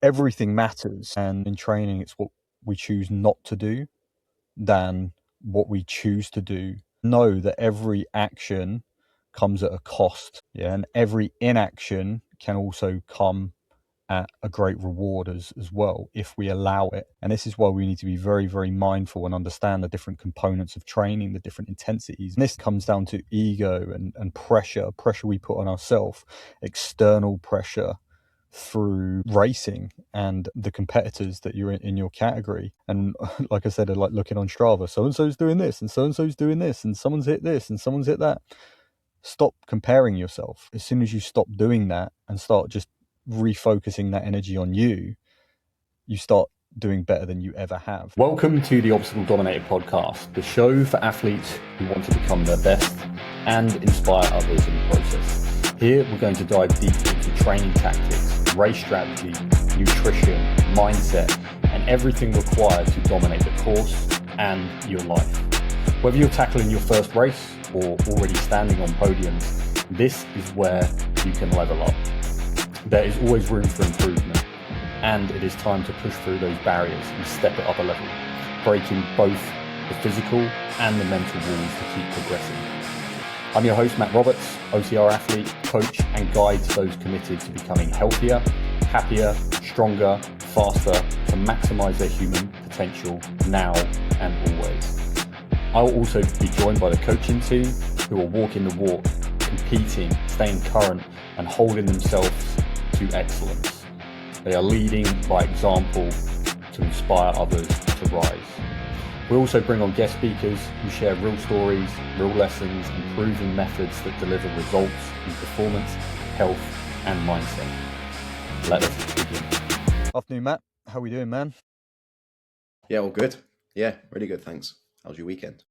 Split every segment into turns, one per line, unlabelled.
everything matters. And in training, it's what we choose not to do than what we choose to do. Know that every action comes at a cost. Yeah. And every inaction can also come at a great reward as well if we allow it. And this is why we need to be very, very mindful and understand the different components of training, the different intensities. And this comes down to ego and pressure we put on ourselves, external pressure through racing and the competitors that you're in your category. And like I said, like looking on Strava, so-and-so's doing this and so-and-so's doing this and someone's hit this and someone's hit that. Stop comparing yourself. As soon as you stop doing that and start just refocusing that energy on you, you start doing better than you ever have. Welcome to the Obstacle Dominator podcast, the show for athletes who want to become their best and inspire others in the process. Here we're going to dive deep into training tactics, race strategy, nutrition, mindset, and everything required to dominate the course and your life. Whether you're tackling your first race or already standing on podiums, this is where you can level up. There is always room for improvement, and it is time to push through those barriers and step it up a level, breaking both the physical and the mental walls to keep progressing. I'm your host, Matt Roberts, OCR athlete, coach, and guide to those committed to becoming healthier, happier, stronger, faster, to maximize their human potential now and always. I'll also be joined by the coaching team who are walking the walk, competing, staying current, and holding themselves to excellence. They are leading by example to inspire others to rise. We also bring on guest speakers who share real stories, real lessons, and proven methods that deliver results in performance, health, and mindset. Let us begin. Afternoon, Matt. How are we doing, man?
Yeah, all good. Yeah, really good, thanks. How's your weekend?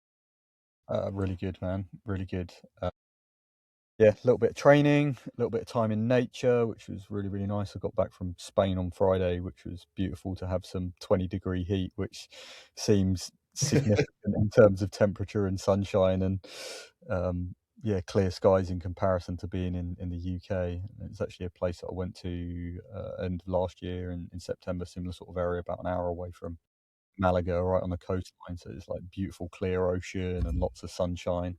Really good, man. Really good. Yeah, a little bit of training, a little bit of time in nature, which was really, really nice. I got back from Spain on Friday, which was beautiful to have some 20-degree heat, which seems significant in terms of temperature and sunshine and clear skies in comparison to being in the UK. It's actually a place that I went to end of last year in September, similar sort of area, about an hour away from Malaga, right on the coastline. So it's like beautiful clear ocean and lots of sunshine.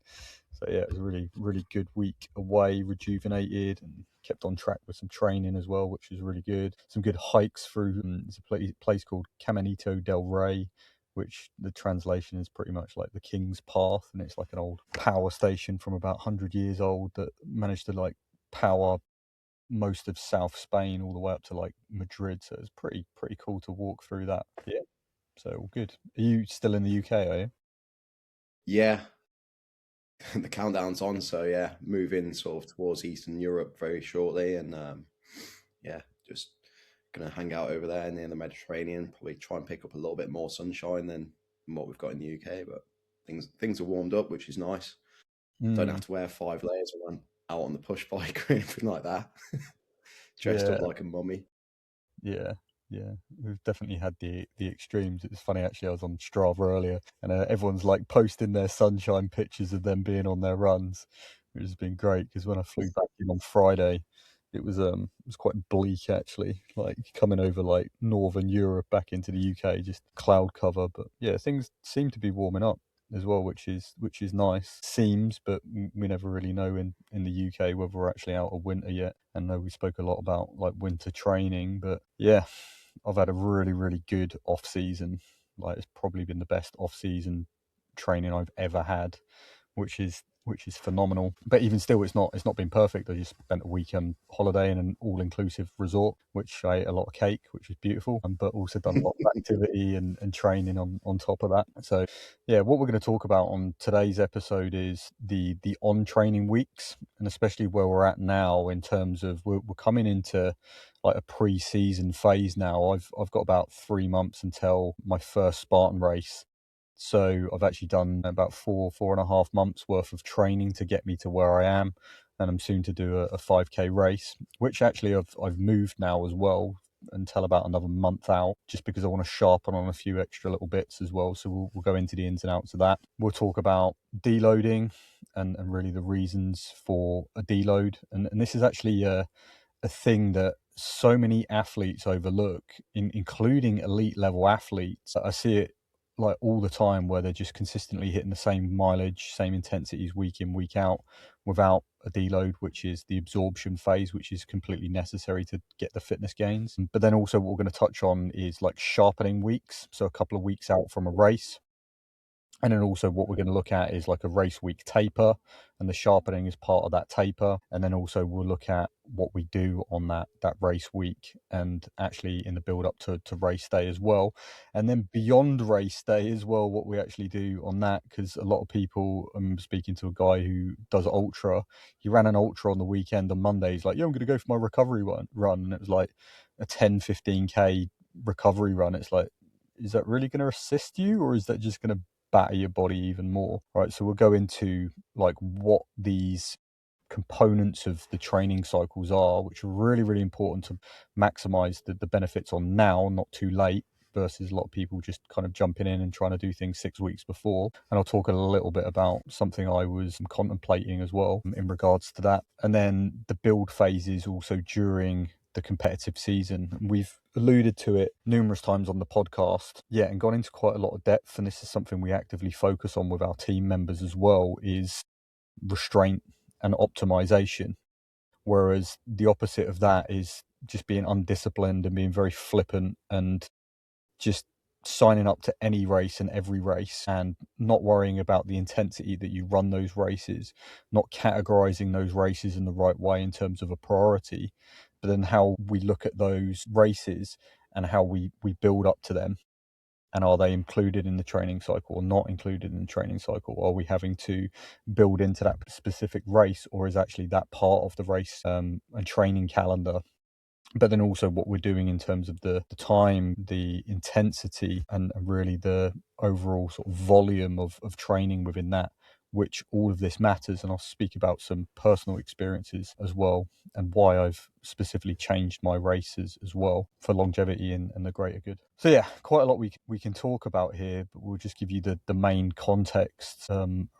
So yeah, it was a really, really good week away, rejuvenated, and kept on track with some training as well, which was really good. Some good hikes through it's a place called Caminito del Rey, which the translation is pretty much like the King's Path, and it's like an old power station from about 100 years old that managed to like power most of South Spain all the way up to like Madrid. So it's pretty cool to walk through that. Yeah. So all good. Are you still in the UK, are you?
Yeah, the countdown's on, so yeah, moving sort of towards Eastern Europe very shortly, and just gonna hang out over there near the Mediterranean. Probably try and pick up a little bit more sunshine than what we've got in the UK, but things are warmed up, which is nice. Don't have to wear 5 layers when I'm out on the push bike or anything like that. Dressed up like a mummy.
Yeah, we've definitely had the extremes. It's funny, actually, I was on Strava earlier, and everyone's like posting their sunshine pictures of them being on their runs, which has been great. Because when I flew back in on Friday, it was quite bleak, actually, like coming over like Northern Europe back into the UK, just cloud cover. But yeah, things seem to be warming up as well, which is nice. Seems, but we never really know in the UK whether we're actually out of winter yet. I know we spoke a lot about like winter training, but yeah, I've had a really, really good off season. Like it's probably been the best off season training I've ever had, which is phenomenal. But even still, it's not been perfect. I just spent a weekend holiday in an all-inclusive resort, which I ate a lot of cake, which was beautiful, but also done a lot of activity and training on top of that. So yeah, what we're going to talk about on today's episode is the on training weeks, and especially where we're at now in terms of we're coming into like a pre-season phase now. I've got about 3 months until my first Spartan race. So I've actually done about 4.5 months worth of training to get me to where I am. And I'm soon to do a 5K race, which actually I've moved now as well until about another month out, just because I want to sharpen on a few extra little bits as well. So we'll go into the ins and outs of that. We'll talk about deloading and really the reasons for a deload. And this is actually a thing that so many athletes overlook, including elite level athletes. I see it like all the time where they're just consistently hitting the same mileage, same intensities week in, week out without a deload, which is the absorption phase, which is completely necessary to get the fitness gains. But then also what we're going to touch on is like sharpening weeks. So a couple of weeks out from a race. And then also what we're going to look at is like a race week taper, and the sharpening is part of that taper. And then also we'll look at what we do on that race week and actually in the build up to race day as well. And then beyond race day as well, what we actually do on that, because a lot of people, I'm speaking to a guy who does ultra. He ran an ultra on the weekend on Monday. He's like, yeah, I'm going to go for my recovery run. And it was like a 10-15K recovery run. It's like, is that really going to assist you, or is that just going to batter your body even more? Right, so we'll go into like what these components of the training cycles are, which are really, really important to maximize the benefits on now, not too late, versus a lot of people just kind of jumping in and trying to do things 6 weeks before. And I'll talk a little bit about something I was contemplating as well in regards to that. And then the build phases also during the competitive season. We've alluded to it numerous times on the podcast, and gone into quite a lot of depth. And this is something we actively focus on with our team members as well, is restraint and optimization. Whereas the opposite of that is just being undisciplined and being very flippant and just signing up to any race and every race and not worrying about the intensity that you run those races, not categorizing those races in the right way in terms of a priority, but then how we look at those races and how we build up to them. And are they included in the training cycle or not included in the training cycle? Are we having to build into that specific race, or is actually that part of the race and training calendar? But then also what we're doing in terms of the time, the intensity, and really the overall sort of volume of training within that, which all of this matters. And I'll speak about some personal experiences as well, and why I've specifically changed my races as well for longevity and the greater good. So yeah, quite a lot we can talk about here, but we'll just give you the main context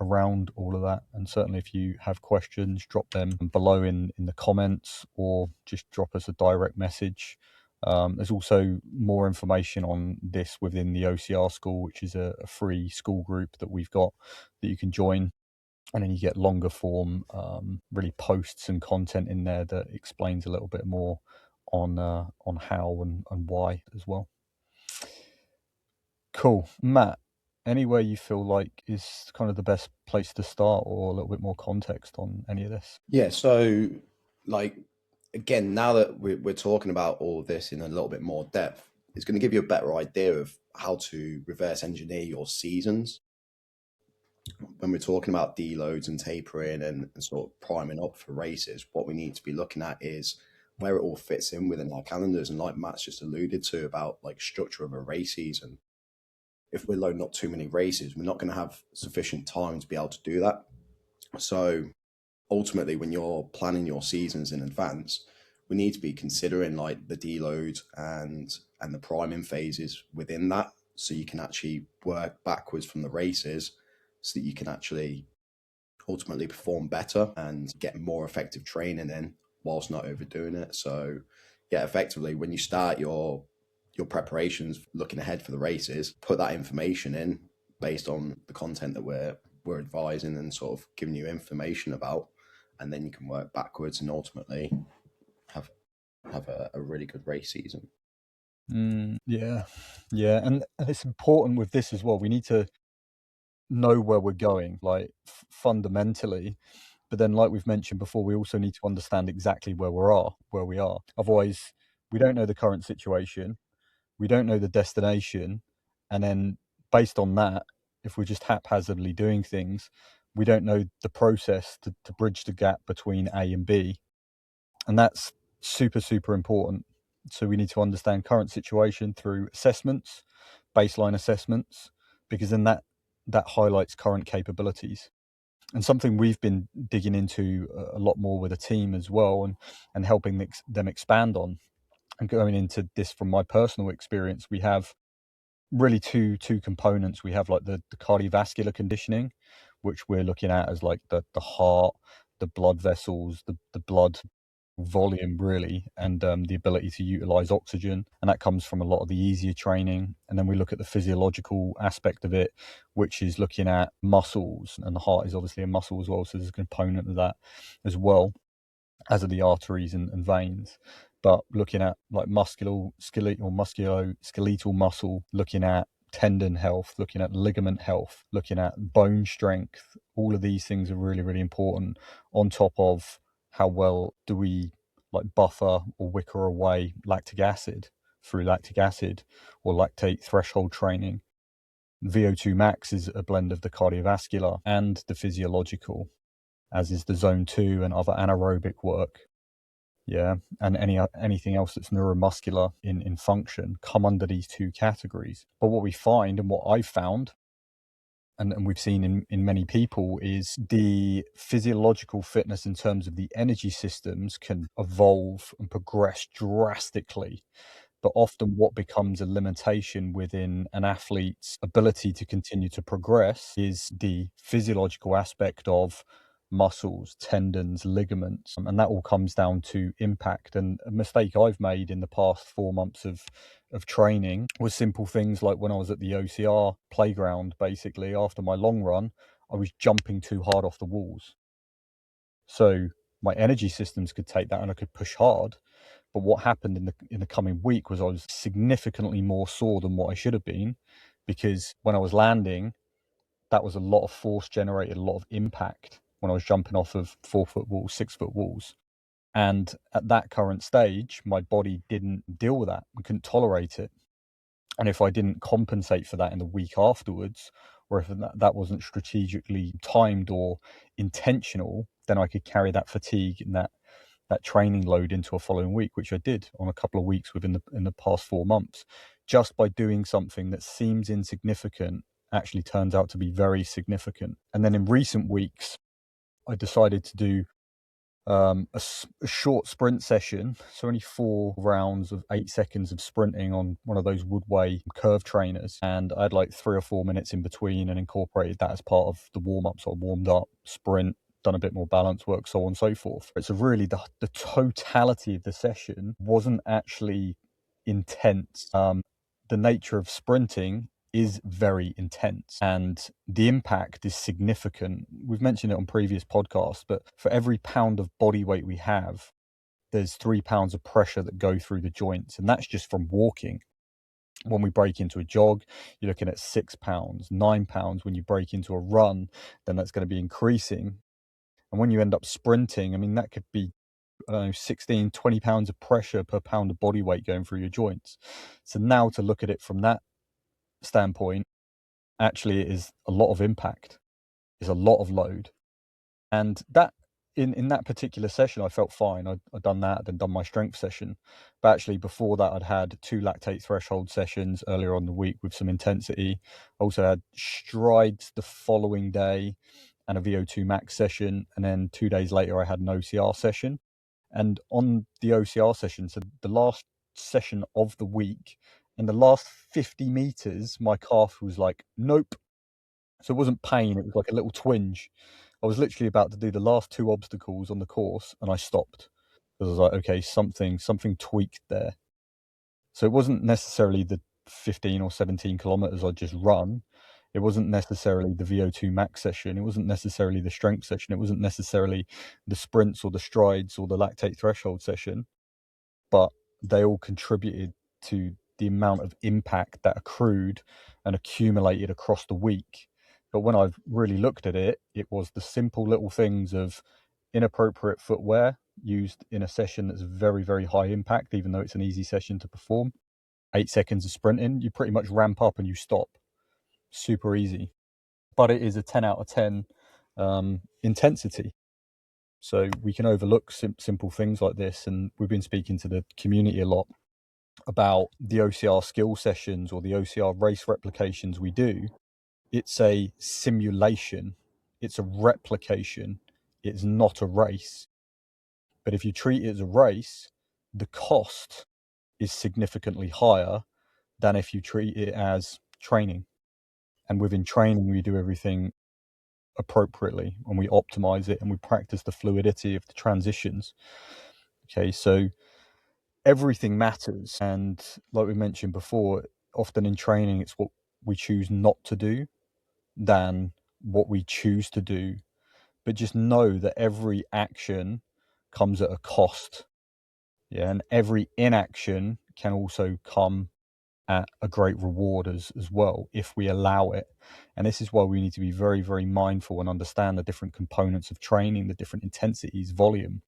around all of that. And certainly if you have questions, drop them below in the comments, or just drop us a direct message. There's also more information on this within the OCR school, which is a free school group that we've got that you can join. And then you get longer form, really posts and content in there that explains a little bit more on how and why as well. Cool. Matt, anywhere you feel like is kind of the best place to start, or a little bit more context on any of this?
Yeah, so like again, now that we're talking about all of this in a little bit more depth, it's going to give you a better idea of how to reverse engineer your seasons. When we're talking about deloads and tapering and sort of priming up for races, what we need to be looking at is where it all fits in within our calendars. And like Matt's just alluded to about like structure of a race season, if we're loading up too many races, we're not going to have sufficient time to be able to do that. So ultimately, when you're planning your seasons in advance, we need to be considering like the deload and the priming phases within that, so you can actually work backwards from the races, so that you can actually ultimately perform better and get more effective training in whilst not overdoing it. So yeah, effectively when you start your preparations looking ahead for the races, put that information in based on the content that we're advising and sort of giving you information about, and then you can work backwards and ultimately have a really good race season.
Yeah, and it's important with this as well. We need to know where we're going, like fundamentally. But then, like we've mentioned before, we also need to understand exactly where we are. Otherwise, we don't know the current situation, we don't know the destination, and then based on that, if we're just haphazardly doing things, we don't know the process to bridge the gap between A and B. And that's super, super important. So we need to understand current situation through assessments, baseline assessments, because then that highlights current capabilities. And something we've been digging into a lot more with a team as well, and helping them expand on. And going into this from my personal experience, we have really two components. We have like the cardiovascular conditioning, which we're looking at as like the heart, the blood vessels, the blood volume really, and the ability to utilize oxygen, and that comes from a lot of the easier training. And then we look at the physiological aspect of it, which is looking at muscles, and the heart is obviously a muscle as well, so there's a component of that as well, as are the arteries and veins. But looking at like musculoskeletal muscle, looking at tendon health, looking at ligament health, looking at bone strength, all of these things are really, really important, on top of how well do we like buffer or wicker away lactic acid through lactic acid or lactate threshold training. VO2 max is a blend of the cardiovascular and the physiological, as is the zone 2 and other anaerobic work. Yeah, and anything else that's neuromuscular in function come under these two categories. But what we find, and what I've found, and we've seen in many people, is the physiological fitness in terms of the energy systems can evolve and progress drastically. But often what becomes a limitation within an athlete's ability to continue to progress is the physiological aspect of muscles, tendons, ligaments, and that all comes down to impact. And a mistake I've made in the past 4 months of training was simple things like when I was at the OCR playground, basically after my long run, I was jumping too hard off the walls. So my energy systems could take that and I could push hard. But what happened in the coming week was I was significantly more sore than what I should have been, because when I was landing, that was a lot of force generated, a lot of impact when I was jumping off of 4-foot walls, 6-foot walls. And at that current stage, my body didn't deal with that and couldn't tolerate it. And if I didn't compensate for that in the week afterwards, or if that wasn't strategically timed or intentional, then I could carry that fatigue and that training load into a following week, which I did on a couple of weeks in the past 4 months, just by doing something that seems insignificant actually turns out to be very significant. And then in recent weeks, I decided to do a short sprint session, so only 4 rounds of 8 seconds of sprinting on one of those Woodway curve trainers, and I had like 3 or 4 minutes in between and incorporated that as part of the warm-up. So I warmed up, sprint, done a bit more balance work, so on and so forth. So really the totality of the session wasn't actually intense. The nature of sprinting is very intense and the impact is significant. We've mentioned it on previous podcasts, but for every pound of body weight we have, there's 3 pounds of pressure that go through the joints, and that's just from walking. When we break into a jog, you're looking at 6 pounds, 9 pounds. When you break into a run, then that's going to be increasing. And when you end up sprinting, I mean, that could be, I don't know, 16, 20 pounds of pressure per pound of body weight going through your joints. So now to look at it from that standpoint, actually it is a lot of impact, is a lot of load. And that in that particular session, I felt fine. I'd done that, then done my strength session. But actually before that, I'd had 2 lactate threshold sessions earlier on the week with some intensity. I also had strides the following day and a VO2 max session. And then 2 days later, I had an OCR session. And on the OCR session, so the last session of the week, in the last 50 meters, my calf was like, nope. So it wasn't pain, it was like a little twinge. I was literally about to do the last 2 obstacles on the course and I stopped. Because I was like, okay, something tweaked there. So it wasn't necessarily the 15 or 17 kilometers I just run. It wasn't necessarily the VO2 max session. It wasn't necessarily the strength session. It wasn't necessarily the sprints or the strides or the lactate threshold session, but they all contributed to the amount of impact that accrued and accumulated across the week. But when I've really looked at it, it was the simple little things of inappropriate footwear used in a session that's very, very high impact, even though it's an easy session to perform. 8 seconds of sprinting, you pretty much ramp up and you stop. Super easy. But it is a 10 out of 10 intensity. So we can overlook simple things like this. And we've been speaking to the community a lot about the OCR skill sessions or the OCR race replications we do. It's a simulation, it's a replication, it's not a race. But if you treat it as a race, the cost is significantly higher than if you treat it as training. And within training, we do everything appropriately and we optimize it and we practice the fluidity of the transitions. Okay, so everything matters. And like we mentioned before, often in training, it's what we choose not to do than what we choose to do. But just know that every action comes at a cost. Yeah, and every inaction can also come at a great reward as well if we allow it. And this is why we need to be very, very mindful and understand the different components of training, the different intensities, volume.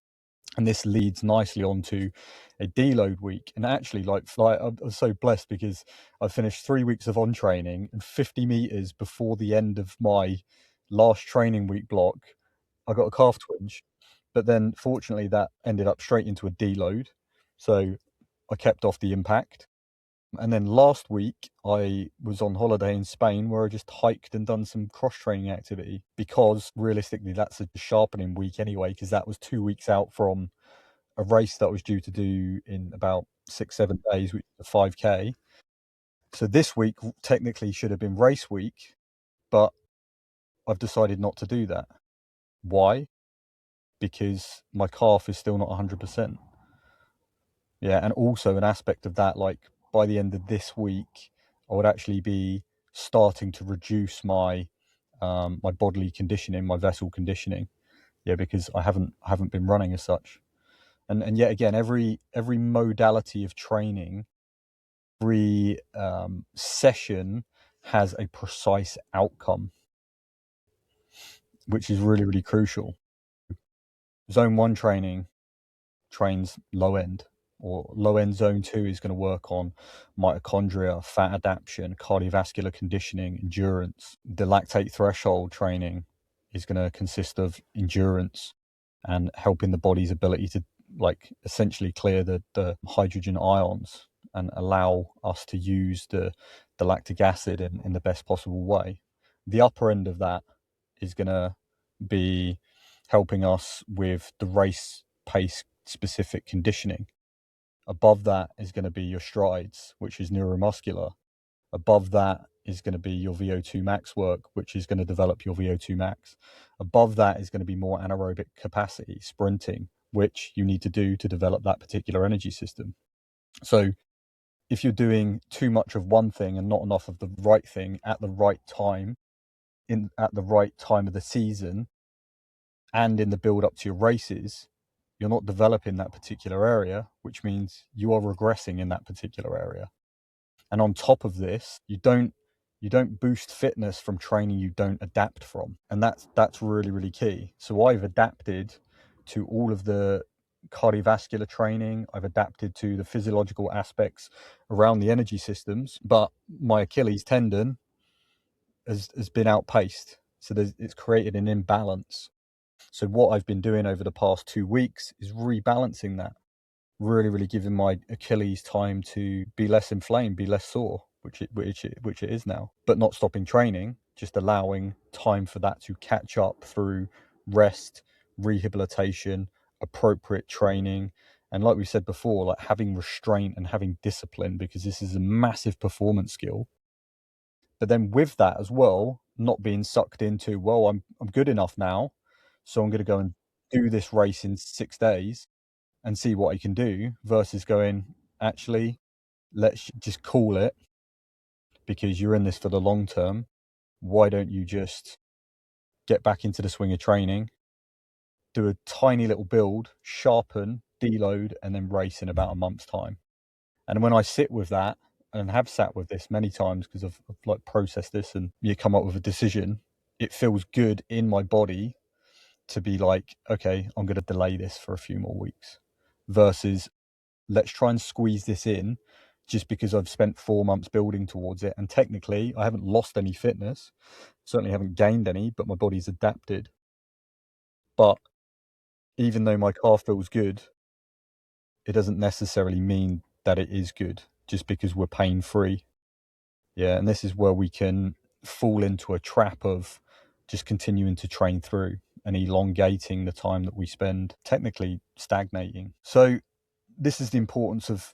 And this leads nicely onto a deload week. And actually, I'm so blessed because I finished 3 weeks of on training, and 50 meters before the end of my last training week block, I got a calf twinge. But then fortunately that ended up straight into a deload. So I kept off the impact. And then last week I was on holiday in Spain where I just hiked and done some cross training activity, because realistically that's a sharpening week anyway, because that was 2 weeks out from a race that I was due to do in about 6-7 days, which is a 5K. So this week technically should have been race week, but I've decided not to do that. Why? Because my calf is still not 100%. Yeah, and also an aspect of that, like by the end of this week, I would actually be starting to reduce my my bodily conditioning, my vessel conditioning. Yeah, because I haven't been running as such. And yet again, every modality of training, every session has a precise outcome, which is really, really crucial. Zone 1 training trains low end, or low end zone 2 is going to work on mitochondria, fat adaptation, cardiovascular conditioning, endurance. The lactate threshold training is going to consist of endurance and helping the body's ability to like essentially clear the hydrogen ions and allow us to use the lactic acid in the best possible way. The upper end of that is going to be helping us with the race pace specific conditioning. Above that is going to be your strides, which is neuromuscular. Above that is going to be your VO2 max work, which is going to develop your VO2 max. Above that is going to be more anaerobic capacity, sprinting, which you need to do to develop that particular energy system. So if you're doing too much of one thing and not enough of the right thing at the right time, at the right time of the season, and in the build up to your races, you're not developing that particular area, which means you are regressing in that particular area. And on top of this, you don't boost fitness from training you don't adapt from. And that's really, really key. So I've adapted to all of the cardiovascular training, I've adapted to the physiological aspects around the energy systems, but my Achilles tendon has been outpaced. So it's created an imbalance. So what I've been doing over the past 2 weeks is rebalancing that, really, really giving my Achilles time to be less inflamed, be less sore, which it is now, but not stopping training, just allowing time for that to catch up through rest, rehabilitation, appropriate training. And like we said before, like having restraint and having discipline, because this is a massive performance skill. But then with that as well, not being sucked into, well, I'm good enough now, so I'm going to go and do this race in 6 days and see what I can do, versus going, actually, let's just call it, because you're in this for the long term. Why don't you just get back into the swing of training, do a tiny little build, sharpen, deload, and then race in about a month's time? And when I sit with that, and have sat with this many times because I've like processed this, and you come up with a decision, it feels good in my body to be like, okay, I'm going to delay this for a few more weeks, versus let's try and squeeze this in just because I've spent 4 months building towards it. And technically, I haven't lost any fitness, certainly haven't gained any, but my body's adapted. But even though my car feels good, it doesn't necessarily mean that it is good just because we're pain free. Yeah, and this is where we can fall into a trap of just continuing to train through and elongating the time that we spend technically stagnating. So this is the importance of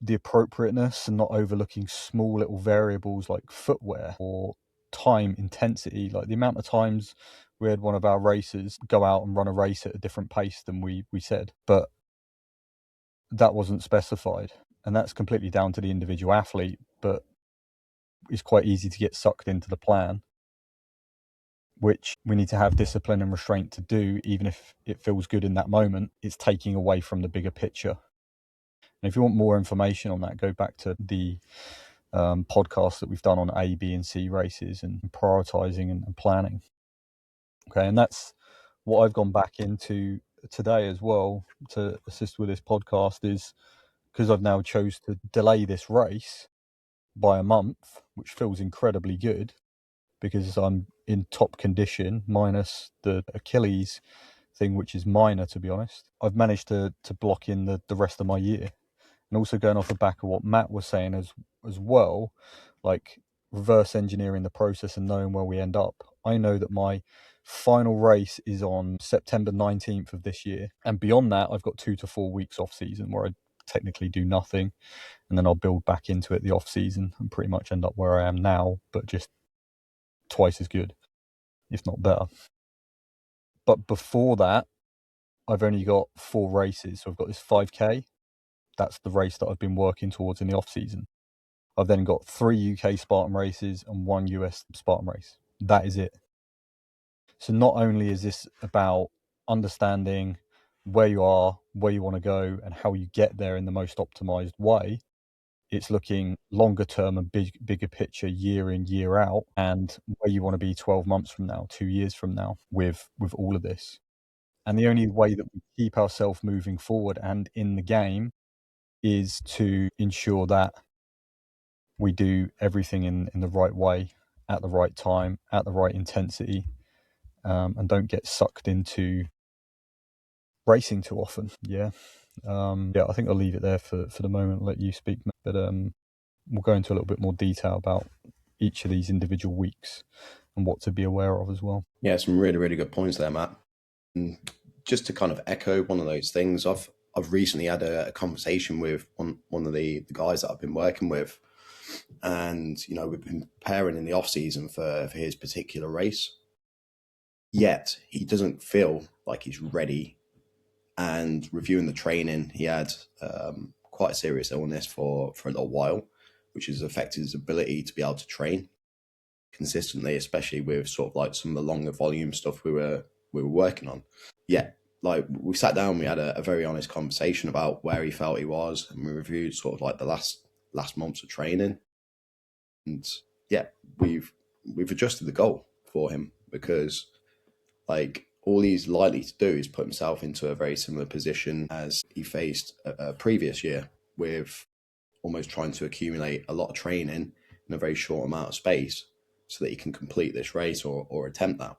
the appropriateness and not overlooking small little variables like footwear or time intensity. Like the amount of times we had one of our racers go out and run a race at a different pace than we said, but that wasn't specified. And that's completely down to the individual athlete, but it's quite easy to get sucked into the plan, which we need to have discipline and restraint to do, even if it feels good in that moment. It's taking away from the bigger picture. And if you want more information on that, go back to the podcast that we've done on A, B, and C races and prioritizing and planning. Okay, and that's what I've gone back into today as well to assist with this podcast, is because I've now chose to delay this race by a month, which feels incredibly good because I'm in top condition, minus the Achilles thing, which is minor, to be honest. I've managed to block in the rest of my year. And also going off the back of what Matt was saying as well, like reverse engineering the process and knowing where we end up. I know that my final race is on September 19th of this year. And beyond that, I've got 2 to 4 weeks off season where I technically do nothing. And then I'll build back into it the off season and pretty much end up where I am now, but just twice as good, if not better. But before that, I've only got 4 races. So I've got this 5K. That's the race that I've been working towards in the off season. I've then got 3 UK Spartan races and 1 US Spartan race. That is it. So not only is this about understanding where you are, where you want to go, and how you get there in the most optimized way, it's looking longer term and bigger picture, year in, year out, and where you want to be 12 months from now, 2 years from now with all of this. And the only way that we keep ourselves moving forward and in the game is to ensure that we do everything in the right way, at the right time, at the right intensity, and don't get sucked into racing too often. Yeah. I think I'll leave it there for the moment, let you speak, but we'll go into a little bit more detail about each of these individual weeks and what to be aware of as well.
Yeah, some really, really good points there, Matt. And just to kind of echo one of those things, I've recently had a conversation with one of the guys that I've been working with, and we've been preparing in the off season for his particular race. Yet he doesn't feel like he's ready. And reviewing the training, he had quite a serious illness for a little while, which has affected his ability to be able to train consistently, especially with sort of like some of the longer volume stuff we were working on. Yeah, like we sat down, we had a very honest conversation about where he felt he was, and we reviewed sort of like the last months of training. And yeah, we've adjusted the goal for him, because like all he's likely to do is put himself into a very similar position as he faced a previous year, with almost trying to accumulate a lot of training in a very short amount of space so that he can complete this race or attempt that.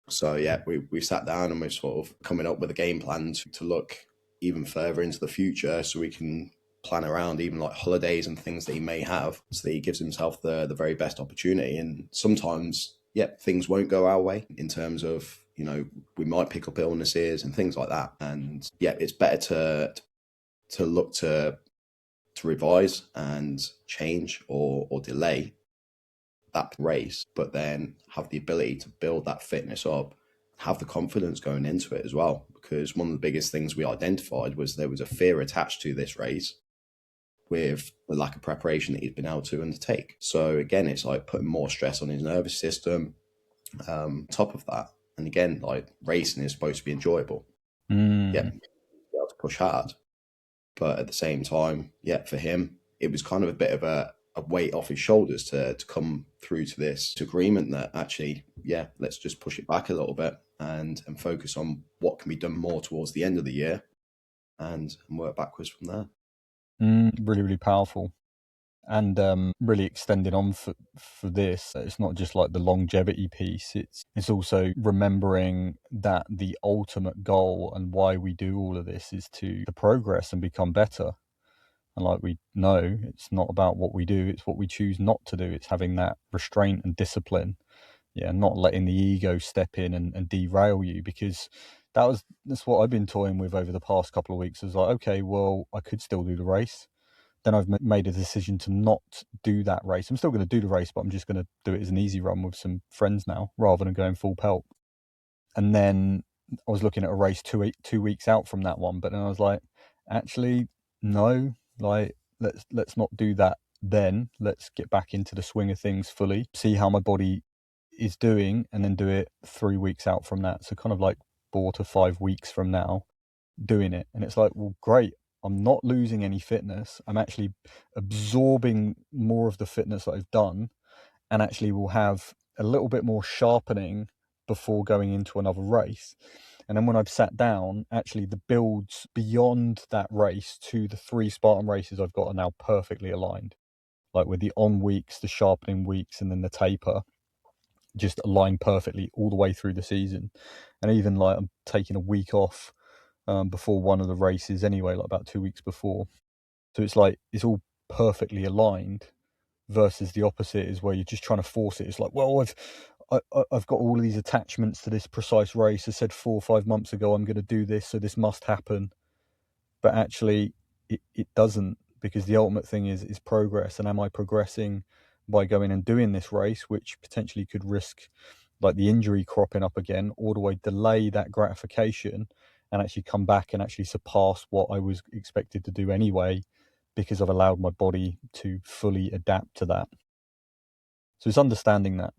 So yeah, we've sat down and we're sort of coming up with a game plan to look even further into the future, so we can plan around even like holidays and things that he may have, so that he gives himself the very best opportunity. And sometimes, yeah, things won't go our way in terms of, we might pick up illnesses and things like that. And yeah, it's better to look to revise and change or delay that race, but then have the ability to build that fitness up, have the confidence going into it as well. Because one of the biggest things we identified was there was a fear attached to this race with the lack of preparation that he's been able to undertake. So again, it's like putting more stress on his nervous system. Top of that, and again, like racing is supposed to be enjoyable. Yeah, be able to push hard, but at the same time, yeah, for him, it was kind of a bit of a weight off his shoulders to come through to this agreement that actually, yeah, let's just push it back a little bit and focus on what can be done more towards the end of the year, and work backwards from there.
Really, really powerful. And really extending on for this, it's not just like the longevity piece, it's also remembering that the ultimate goal and why we do all of this is to progress and become better. And like we know, it's not about what we do, it's what we choose not to do. It's having that restraint and discipline, not letting the ego step in and derail you, because that's what I've been toying with over the past couple of weeks. Is like, okay, well, I could still do the race. Then I've made a decision to not do that race. I'm still going to do the race, but I'm just going to do it as an easy run with some friends now, rather than going full pelt. And then I was looking at a race 2 weeks out from that one, but then I was like, actually, no, like let's not do that then. Let's get back into the swing of things fully, see how my body is doing, and then do it 3 weeks out from that. So kind of like 4 to 5 weeks from now, doing it. And it's like, well, great. I'm not losing any fitness. I'm actually absorbing more of the fitness that I've done, and actually will have a little bit more sharpening before going into another race. And then when I've sat down, actually the builds beyond that race to the 3 Spartan races I've got are now perfectly aligned. Like with the on weeks, the sharpening weeks, and then the taper, just aligned perfectly all the way through the season. And even like I'm taking a week off before one of the races anyway, like about 2 weeks before. So it's like it's all perfectly aligned, versus the opposite is where you're just trying to force it. It's like, well, I've got all of these attachments to this precise race. I said 4 or 5 months ago I'm going to do this, so this must happen. But actually, it doesn't, because the ultimate thing is progress. And am I progressing by going and doing this race, which potentially could risk like the injury cropping up again, or do I delay that gratification and actually come back and actually surpass what I was expected to do anyway, because I've allowed my body to fully adapt to that. So it's understanding that.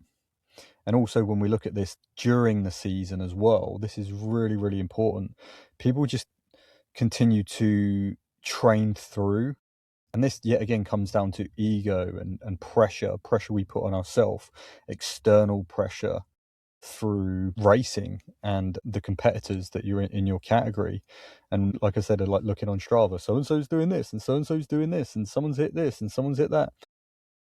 And also when we look at this during the season as well, this is really, really important. People just continue to train through. And this yet again comes down to ego and pressure we put on ourselves, external pressure through racing and the competitors that you're in your category. And like I said, like looking on Strava, so and so's doing this and so and so's doing this and someone's hit this and someone's hit that.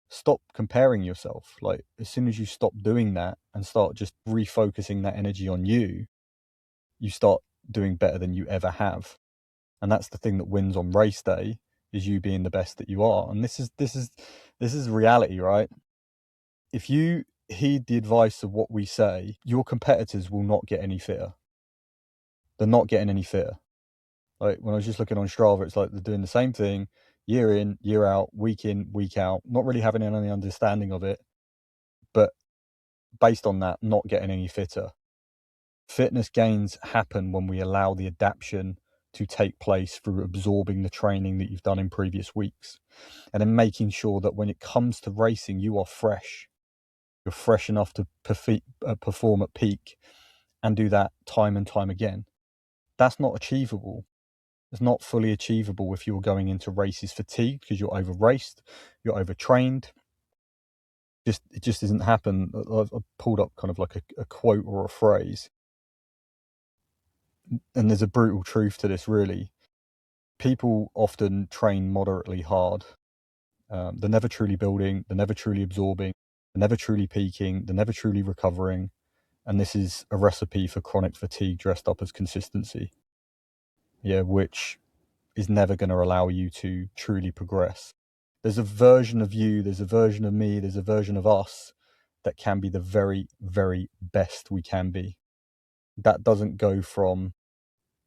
Stop comparing yourself. Like as soon as you stop doing that and start just refocusing that energy on you, you start doing better than you ever have. And that's the thing that wins on race day, is you being the best that you are. And this is reality, right? If you heed the advice of what we say, your competitors will not get any fitter. They're not getting any fitter. Like when I was just looking on Strava, it's like they're doing the same thing year in, year out, week in, week out, not really having any understanding of it, but based on that, not getting any fitter. Fitness gains happen when we allow the adaptation to take place through absorbing the training that you've done in previous weeks, and then making sure that when it comes to racing, you are fresh. You're fresh enough to perform at peak and do that time and time again. That's not achievable. It's not fully achievable if you're going into races fatigued because you're over raced, you're overtrained. It just doesn't happen. I've pulled up kind of like a quote or a phrase, and there's a brutal truth to this, really. People often train moderately hard. They're never truly building, they're never truly absorbing, they're never truly peaking, they're never truly recovering. And this is a recipe for chronic fatigue dressed up as consistency. Yeah, which is never going to allow you to truly progress. There's a version of you, there's a version of me, there's a version of us that can be the very, very best we can be. That doesn't go from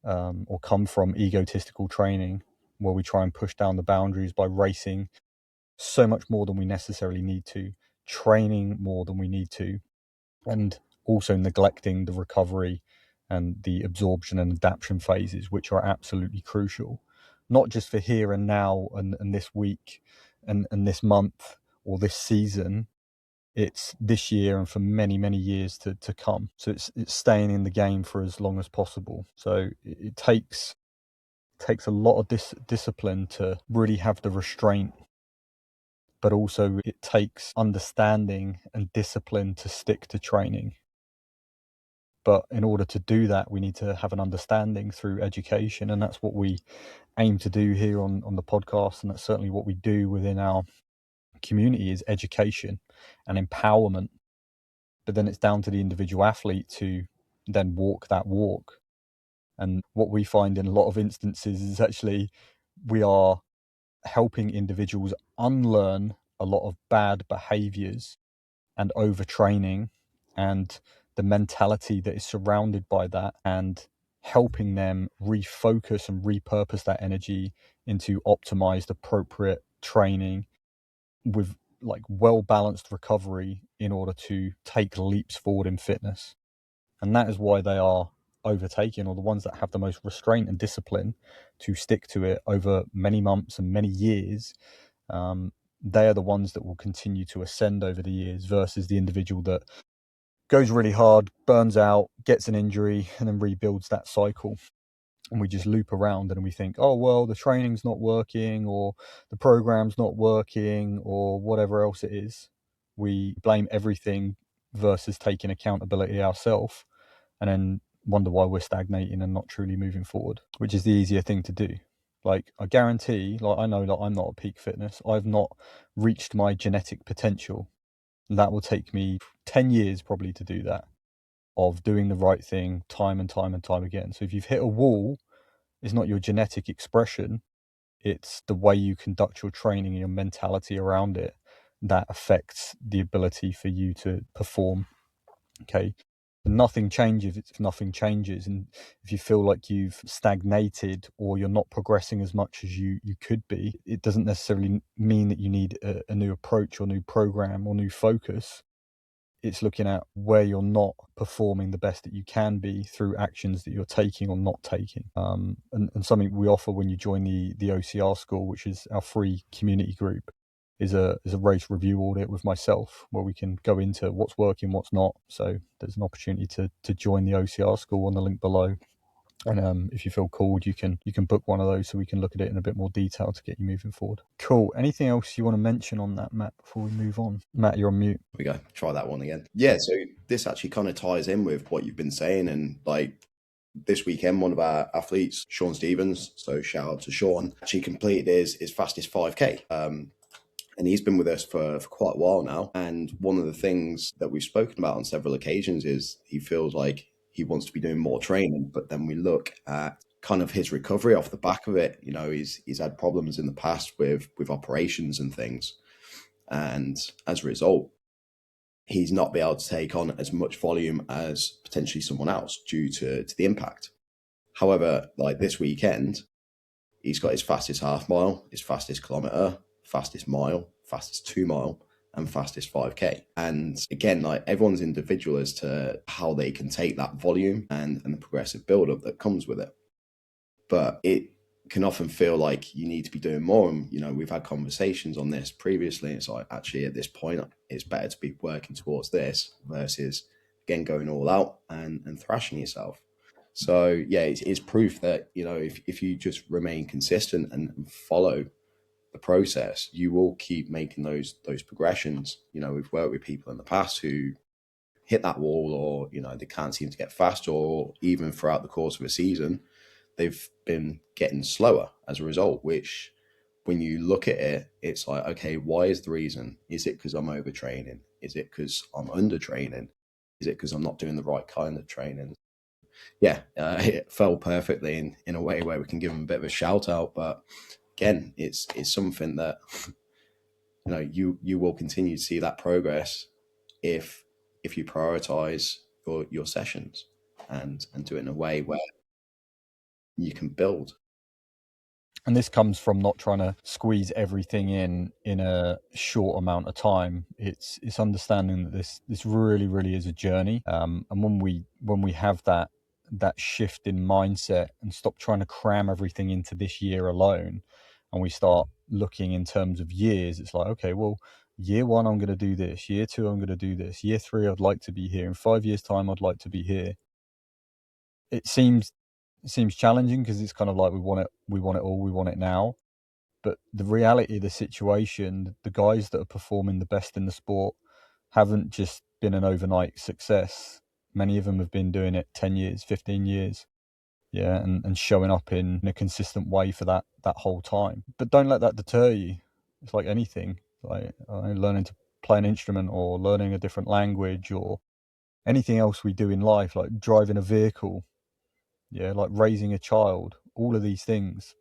or come from egotistical training, where we try and push down the boundaries by racing so much more than we necessarily need to, training more than we need to, and also neglecting the recovery and the absorption and adaptation phases, which are absolutely crucial, not just for here and now and this week and this month or this season. It's this year and for many, many years to come. So it's staying in the game for as long as possible. So it takes a lot of discipline to really have the restraint, but also it takes understanding and discipline to stick to training. But in order to do that, we need to have an understanding through education, and that's what we aim to do here on the podcast, and that's certainly what we do within our community, is education and empowerment. But then it's down to the individual athlete to then walk that walk. And what we find in a lot of instances is actually we are helping individuals unlearn a lot of bad behaviors and overtraining and the mentality that is surrounded by that, and helping them refocus and repurpose that energy into optimized, appropriate training with like well balanced recovery in order to take leaps forward in fitness. And that is why they are overtaking, or the ones that have the most restraint and discipline to stick to it over many months and many years, they are the ones that will continue to ascend over the years, versus the individual that goes really hard, burns out, gets an injury, and then rebuilds that cycle. And we just loop around and we think, oh, well, the training's not working, or the program's not working, or whatever else it is. We blame everything versus taking accountability ourselves, and then wonder why we're stagnating and not truly moving forward, which is the easier thing to do. Like, I guarantee, like, I know that I'm not at peak fitness. I've not reached my genetic potential. That will take me 10 years probably to do that, of doing the right thing time and time and time again. So if you've hit a wall, it's not your genetic expression, it's the way you conduct your training and your mentality around it that affects the ability for you to perform. Okay. Nothing changes if nothing changes. And if you feel like you've stagnated or you're not progressing as much as you could be, it doesn't necessarily mean that you need a new approach or new program or new focus. It's looking at where you're not performing the best that you can be through actions that you're taking or not taking. And something we offer when you join the OCR school, which is our free community group, is a race review audit with myself, where we can go into what's working, what's not. So there's an opportunity to join the OCR school on the link below. And if you feel called, you can book one of those so we can look at it in a bit more detail to get you moving forward. Cool. Anything else you want to mention on that, Matt, before we move on? Matt, you're on mute.
We go. Try that one again. Yeah, so this actually kind of ties in with what you've been saying. And like this weekend, one of our athletes, Sean Stevens, so shout out to Sean, actually completed his fastest 5K. And he's been with us for quite a while now. And one of the things that we've spoken about on several occasions is he feels like he wants to be doing more training. But then we look at kind of his recovery off the back of it. You know, he's had problems in the past with operations and things. And as a result, he's not be able to take on as much volume as potentially someone else due to the impact. However, like this weekend, he's got his fastest half mile, his fastest kilometer, fastest mile, fastest 2 mile, and fastest 5K. And again, like everyone's individual as to how they can take that volume and the progressive build up that comes with it. But it can often feel like you need to be doing more. And, you know, we've had conversations on this previously. It's like, actually, at this point, it's better to be working towards this versus, again, going all out and thrashing yourself. So, yeah, it's proof that, you know, if you just remain consistent and follow the process, you will keep making those progressions. You know, we've worked with people in the past who hit that wall, or, you know, they can't seem to get fast, or even throughout the course of a season, they've been getting slower as a result, which when you look at it, it's like, okay, why is the reason? Is it because I'm overtraining? Is it because I'm undertraining? Is it because I'm not doing the right kind of training? Yeah, it fell perfectly in a way where we can give them a bit of a shout out. But again, it's something that, you know, you will continue to see that progress if you prioritize your sessions and do it in a way where you can build.
And this comes from not trying to squeeze everything in a short amount of time. It's understanding that this really is a journey. And when we have that shift in mindset and stop trying to cram everything into this year alone, and we start looking in terms of years, it's like, okay, well, year one I'm going to do this, year two I'm going to do this, year three I'd like to be here, in 5 years time I'd like to be here. It seems challenging because it's kind of like we want it all, we want it now. But the reality of the situation, the guys that are performing the best in the sport haven't just been an overnight success. Many of them have been doing it 10 years, 15 years. Yeah, and showing up in a consistent way for that whole time. But don't let that deter you. It's like anything, like learning to play an instrument or learning a different language or anything else we do in life, like driving a vehicle. Yeah, like raising a child, all of these things.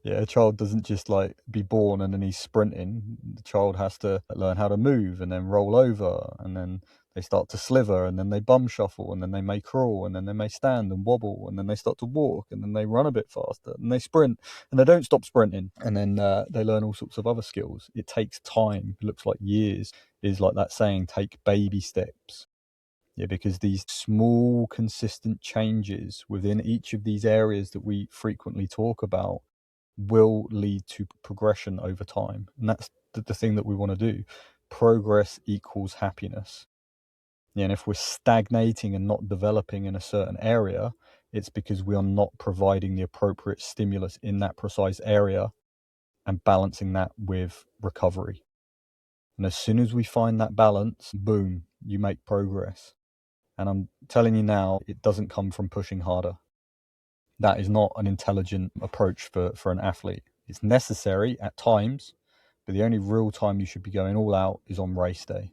Yeah, a child doesn't just like be born and then he's sprinting. The child has to learn how to move and then roll over, and then they start to slither, and then they bum shuffle, and then they may crawl, and then they may stand and wobble, and then they start to walk, and then they run a bit faster, and they sprint, and they don't stop sprinting, and then they learn all sorts of other skills. It takes time. It looks like years. Is like that saying, take baby steps. Yeah, because these small, consistent changes within each of these areas that we frequently talk about will lead to progression over time. And that's the thing that we want to do. Progress equals happiness. Yeah, and if we're stagnating and not developing in a certain area, it's because we are not providing the appropriate stimulus in that precise area and balancing that with recovery. And as soon as we find that balance, boom, you make progress. And I'm telling you now, it doesn't come from pushing harder. That is not an intelligent approach for an athlete. It's necessary at times, but the only real time you should be going all out is on race day,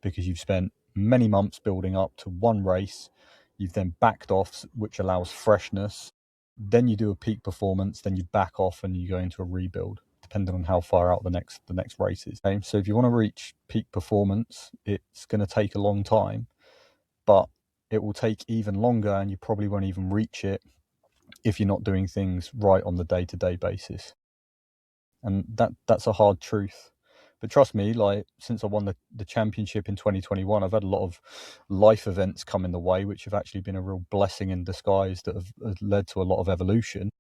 because you've spent many months building up to one race. You've then backed off, which allows freshness. Then you do a peak performance, then you back off and you go into a rebuild, depending on how far out the next race is. Okay? So if you want to reach peak performance, it's going to take a long time, but it will take even longer, and you probably won't even reach it if you're not doing things right on the day-to-day basis. And that's a hard truth. But trust me, like, since I won the championship in 2021, I've had a lot of life events come in the way, which have actually been a real blessing in disguise that have led to a lot of evolution.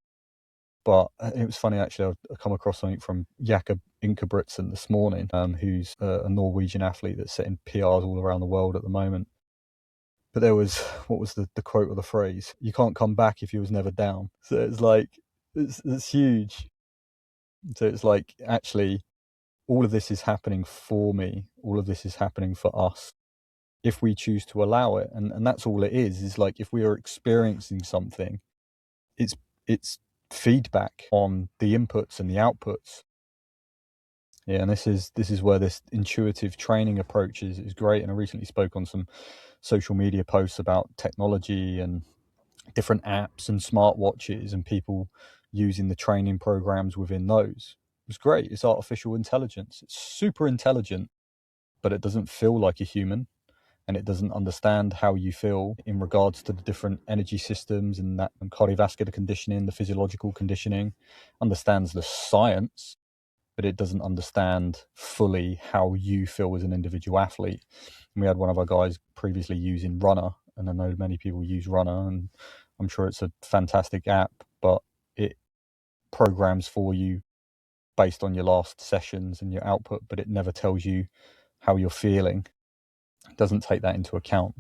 But it was funny, actually, I come across something from Jakob Ingebrigtsen this morning, who's a Norwegian athlete that's setting PRs all around the world at the moment. But there was, what was the quote or the phrase? You can't come back if you was never down. So it's like, it's huge. So it's like, actually, all of this is happening for me. All of this is happening for us, if we choose to allow it. And that's all it is like, if we are experiencing something, it's feedback on the inputs and the outputs. Yeah, and this is where this intuitive training approach is great. And I recently spoke on some social media posts about technology and different apps and smartwatches and people using the training programs within those. It's great. It's artificial intelligence. It's super intelligent, but it doesn't feel like a human, and it doesn't understand how you feel in regards to the different energy systems and that and cardiovascular conditioning, the physiological conditioning. Understands the science, but it doesn't understand fully how you feel as an individual athlete. And we had one of our guys previously using Runner, and I know many people use Runner, and I'm sure it's a fantastic app, but it programs for you based on your last sessions and your output, but it never tells you how you're feeling. It doesn't take that into account.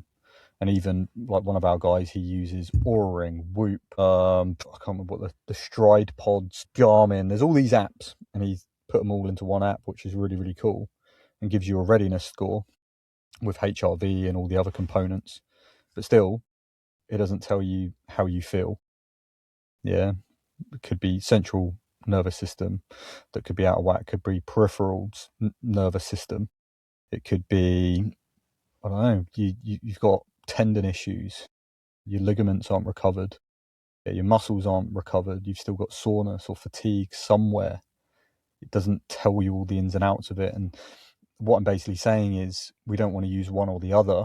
And even like one of our guys, he uses Oura Ring, Whoop, I can't remember what the Stride Pods, Garmin. There's all these apps, and he's put them all into one app, which is really, really cool, and gives you a readiness score with HRV and all the other components. But still, it doesn't tell you how you feel. Yeah, it could be central nervous system that could be out of whack. It could be peripheral nervous system. It could be, I don't know, you've got tendon issues, your ligaments aren't recovered, your muscles aren't recovered, you've still got soreness or fatigue somewhere. It doesn't tell you all the ins and outs of it. And what I'm basically saying is, we don't want to use one or the other.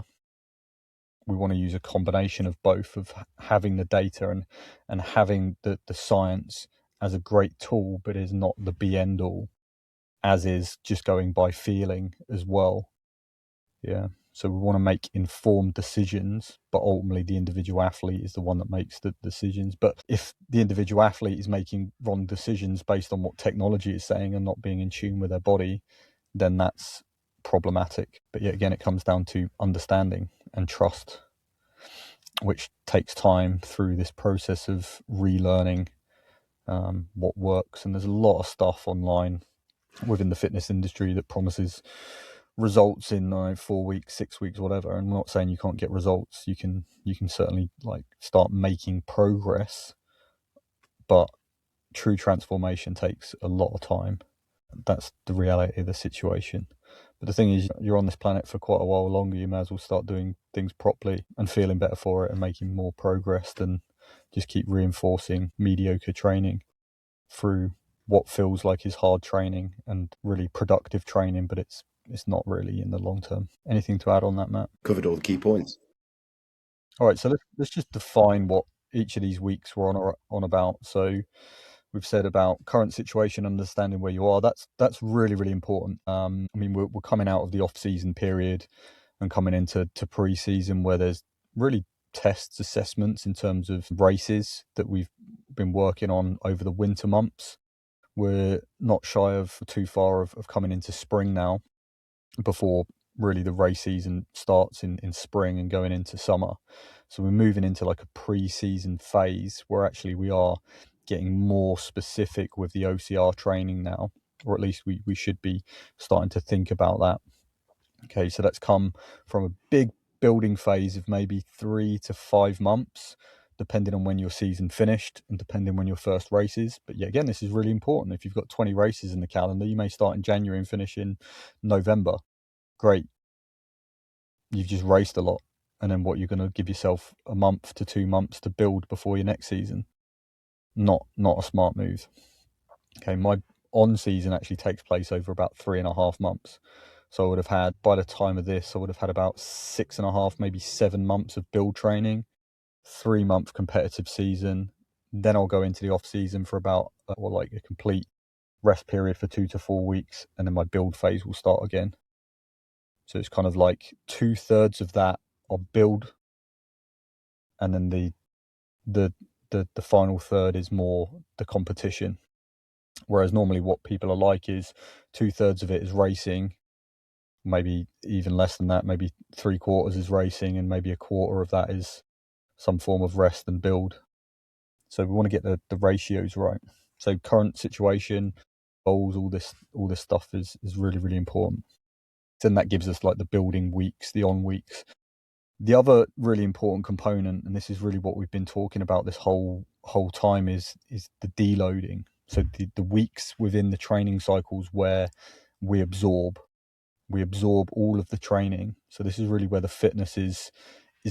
We want to use a combination of both, of having the data and having the science as a great tool, but is not the be end all, as is just going by feeling as well. Yeah. So we want to make informed decisions, but ultimately the individual athlete is the one that makes the decisions. But if the individual athlete is making wrong decisions based on what technology is saying and not being in tune with their body, then that's problematic. But yet again, it comes down to understanding and trust, which takes time through this process of relearning what works. And there's a lot of stuff online within the fitness industry that promises results in 4 weeks, 6 weeks, whatever. And I'm not saying you can't get results. You can certainly like start making progress, but true transformation takes a lot of time. That's the reality of the situation. But the thing is, you're on this planet for quite a while longer. You may as well start doing things properly and feeling better for it and making more progress than just keep reinforcing mediocre training through what feels like is hard training and really productive training, but it's not really in the long term. Anything to add on that, Matt?
Covered all the key points.
All right, so let's just define what each of these weeks were on about. So we've said about current situation, understanding where you are. That's really, really important. I mean, we're coming out of the off-season period. and coming into pre-season where there's really tests, assessments in terms of races that we've been working on over the winter months. We're not shy of too far of coming into spring now, before really the race season starts in spring and going into summer. So we're moving into like a pre-season phase where actually we are getting more specific with the OCR training now, or at least we should be starting to think about that. Okay, so that's come from a big building phase of maybe 3 to 5 months, depending on when your season finished and depending when your first race is. But yeah, again, this is really important. If you've got 20 races in the calendar, you may start in January and finish in November. Great. You've just raced a lot. And then what, you're going to give yourself a month to 2 months to build before your next season. Not a smart move. Okay, my on season actually takes place over about 3.5 months. So I would have had, by the time of this, I would have had about 6.5, maybe 7 months of build training, 3-month competitive season. Then I'll go into the off season for about, or like a complete rest period for 2 to 4 weeks. And then my build phase will start again. So it's kind of like 2/3 of that are build. And then the final third is more the competition. Whereas normally what people are like is 2/3 of it is racing, maybe even less than that, maybe 3/4 is racing, and maybe a quarter of that is some form of rest and build. So we want to get the ratios right. So current situation, goals, all this stuff is really, really important. Then that gives us like the building weeks, the on weeks. The other really important component, and this is really what we've been talking about this whole time, is the deloading. So the weeks within the training cycles where we absorb all of the training. So this is really where the fitness is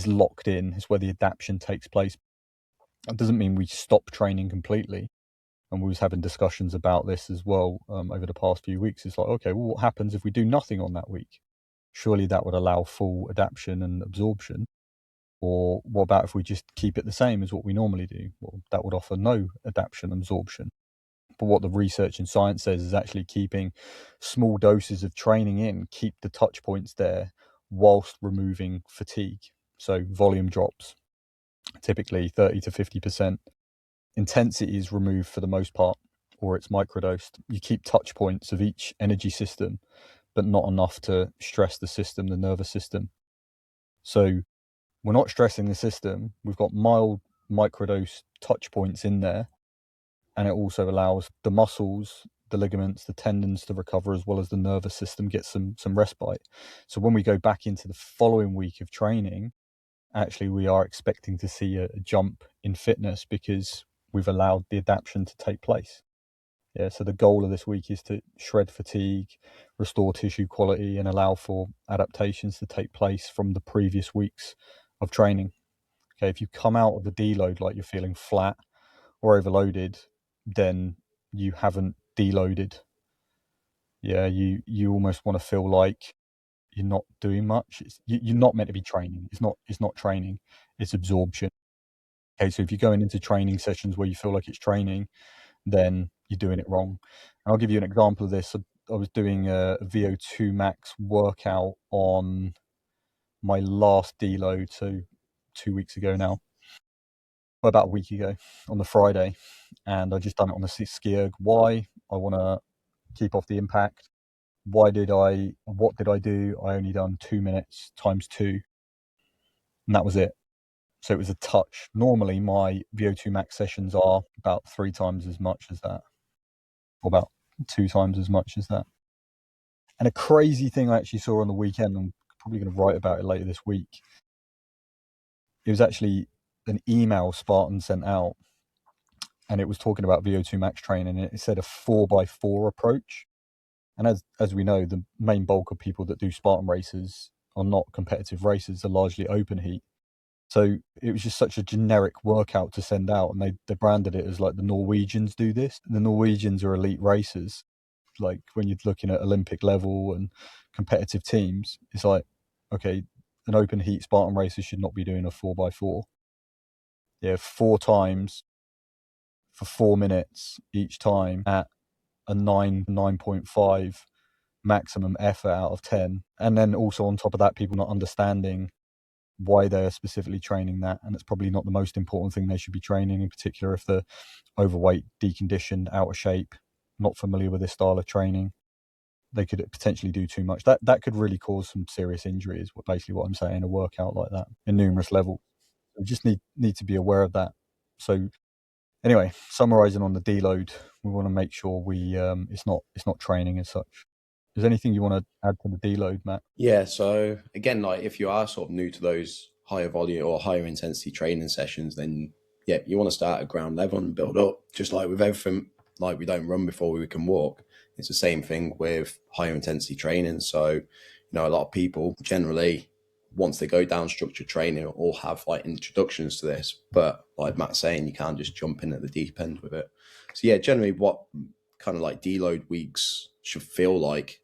locked in. It's where the adaptation takes place. That doesn't mean we stop training completely. And we was having discussions about this as well over the past few weeks. It's like, okay, well, what happens if we do nothing on that week? Surely that would allow full adaptation and absorption. Or what about if we just keep it the same as what we normally do? Well, that would offer no adaptation and absorption. But what the research and science says is actually keeping small doses of training in, keep the touch points there whilst removing fatigue. So volume drops, typically 30 to 50%. Intensity is removed for the most part, or it's microdosed. You keep touch points of each energy system, but not enough to stress the system, the nervous system. So we're not stressing the system. We've got mild microdose touch points in there. And it also allows the muscles, the ligaments, the tendons to recover, as well as the nervous system get some respite. So when we go back into the following week of training, actually we are expecting to see a jump in fitness because we've allowed the adaptation to take place. Yeah, so the goal of this week is to shred fatigue, restore tissue quality, and allow for adaptations to take place from the previous weeks of training. Okay, if you come out of the deload like you're feeling flat or overloaded, then you haven't deloaded. Yeah, you almost want to feel like you're not doing much. You're not meant to be training. It's not training. It's absorption. Okay, so if you're going into training sessions where you feel like it's training, then you're doing it wrong. And I'll give you an example of this. I was doing a VO2 max workout on my last deload, so 2 weeks ago now, well, about a week ago on the Friday, and I just done it on the ski erg. Why? I want to keep off the impact. What did I do? I only done 2 minutes times 2, and that was it. So it was a touch. Normally my VO2 max sessions are about 3 times as much as that, or about 2 times as much as that. And a crazy thing I actually saw on the weekend, I'm probably going to write about it later this week. It was actually an email Spartan sent out, and it was talking about VO2 max training, and it said a 4x4 approach. And as we know, the main bulk of people that do Spartan races are not competitive races; they're largely open heat. So it was just such a generic workout to send out, and they branded it as like the Norwegians do this. The Norwegians are elite racers. Like when you're looking at Olympic level and competitive teams, it's like, okay, an open heat Spartan racer should not be doing a 4x4. Yeah, 4 times for 4 minutes each time at a 9.5 maximum effort out of 10. And then also on top of that, people not understanding why they're specifically training that, and it's probably not the most important thing they should be training, in particular if they're overweight, deconditioned, out of shape, not familiar with this style of training. They could potentially do too much. That could really cause some serious injuries, basically what I'm saying, a workout like that in numerous levels. We just need to be aware of that. So anyway, summarizing on the deload, we want to make sure we it's not training as such. Is there anything you want to add to the deload, Matt?
Yeah, so again, like if you are sort of new to those higher volume or higher intensity training sessions, then yeah, you want to start at ground level and build up. Just like with everything, like we don't run before we can walk. It's the same thing with higher intensity training. So, you know, a lot of people generally, once they go down structured training, all have like introductions to this. But like Matt's saying, you can't just jump in at the deep end with it. So yeah, generally what kind of like deload weeks should feel like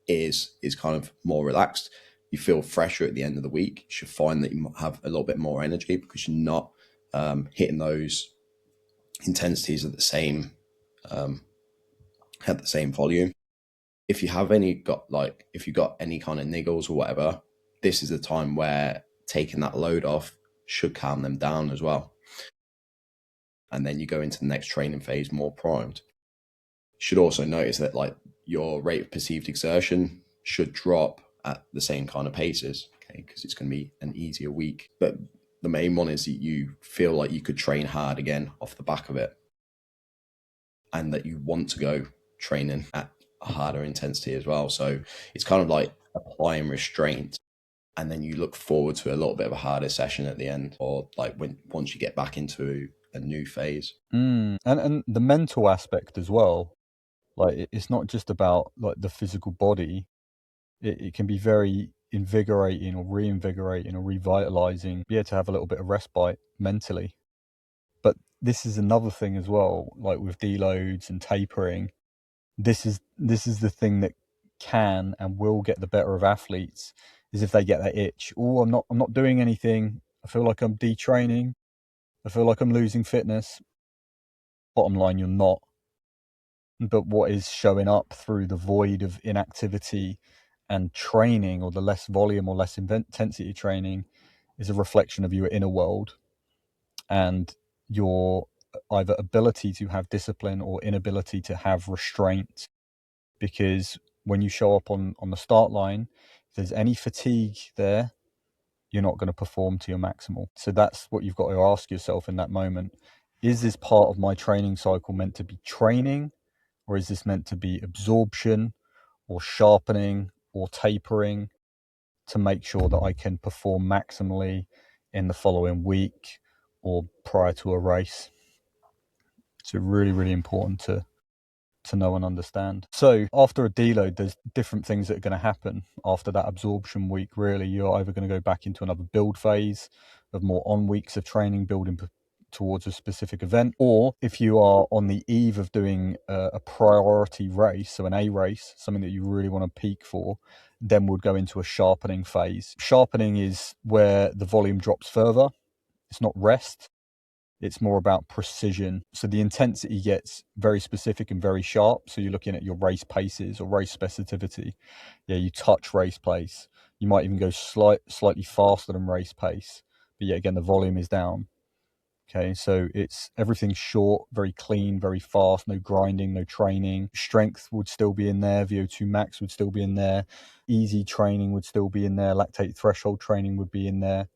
is kind of more relaxed. You feel fresher at the end of the week. You should find that you have a little bit more energy because you're not hitting those intensities at the same volume. If you have any got like if you got any kind of niggles or whatever, this is the time where taking that load off should calm them down as well. And then you go into the next training phase more primed. You should also notice that like your rate of perceived exertion should drop at the same kind of paces, okay, because it's going to be an easier week. But the main one is that you feel like you could train hard again off the back of it, and that you want to go training at a harder intensity as well. So it's kind of like applying restraint, and then you look forward to a little bit of a harder session at the end, or like when once you get back into a new phase.
And the mental aspect as well. Like it's not just about like the physical body. It can be very invigorating or reinvigorating or revitalizing. Yeah, to have a little bit of respite mentally. But this is another thing as well, like with deloads and tapering. This is the thing that can and will get the better of athletes, is if they get that itch. Oh, I'm not doing anything. I feel like I'm detraining. I feel like I'm losing fitness. Bottom line, you're not. But what is showing up through the void of inactivity and training, or the less volume or less intensity training, is a reflection of your inner world and your either ability to have discipline or inability to have restraint. Because when you show up on the start line, if there's any fatigue there, you're not going to perform to your maximal. So that's what you've got to ask yourself in that moment. Is this part of my training cycle meant to be training, or is this meant to be absorption or sharpening or tapering, to make sure that I can perform maximally in the following week or prior to a race? So really, really important to know and understand. So after a deload, there's different things that are going to happen after that absorption week. Really, you're either going to go back into another build phase of more on weeks of training, building towards a specific event, or if you are on the eve of doing a priority race, so an A race, something that you really want to peak for, then we'll go into a sharpening phase. Sharpening is where the volume drops further. It's not rest. It's more about precision. So the intensity gets very specific and very sharp. So you're looking at your race paces or race specificity. Yeah, you touch race pace. You might even go slightly faster than race pace. But yet again, the volume is down. Okay, so it's everything's short, very clean, very fast, no grinding, no training. Strength would still be in there, VO2 max would still be in there, easy training would still be in there, lactate threshold training would be in there.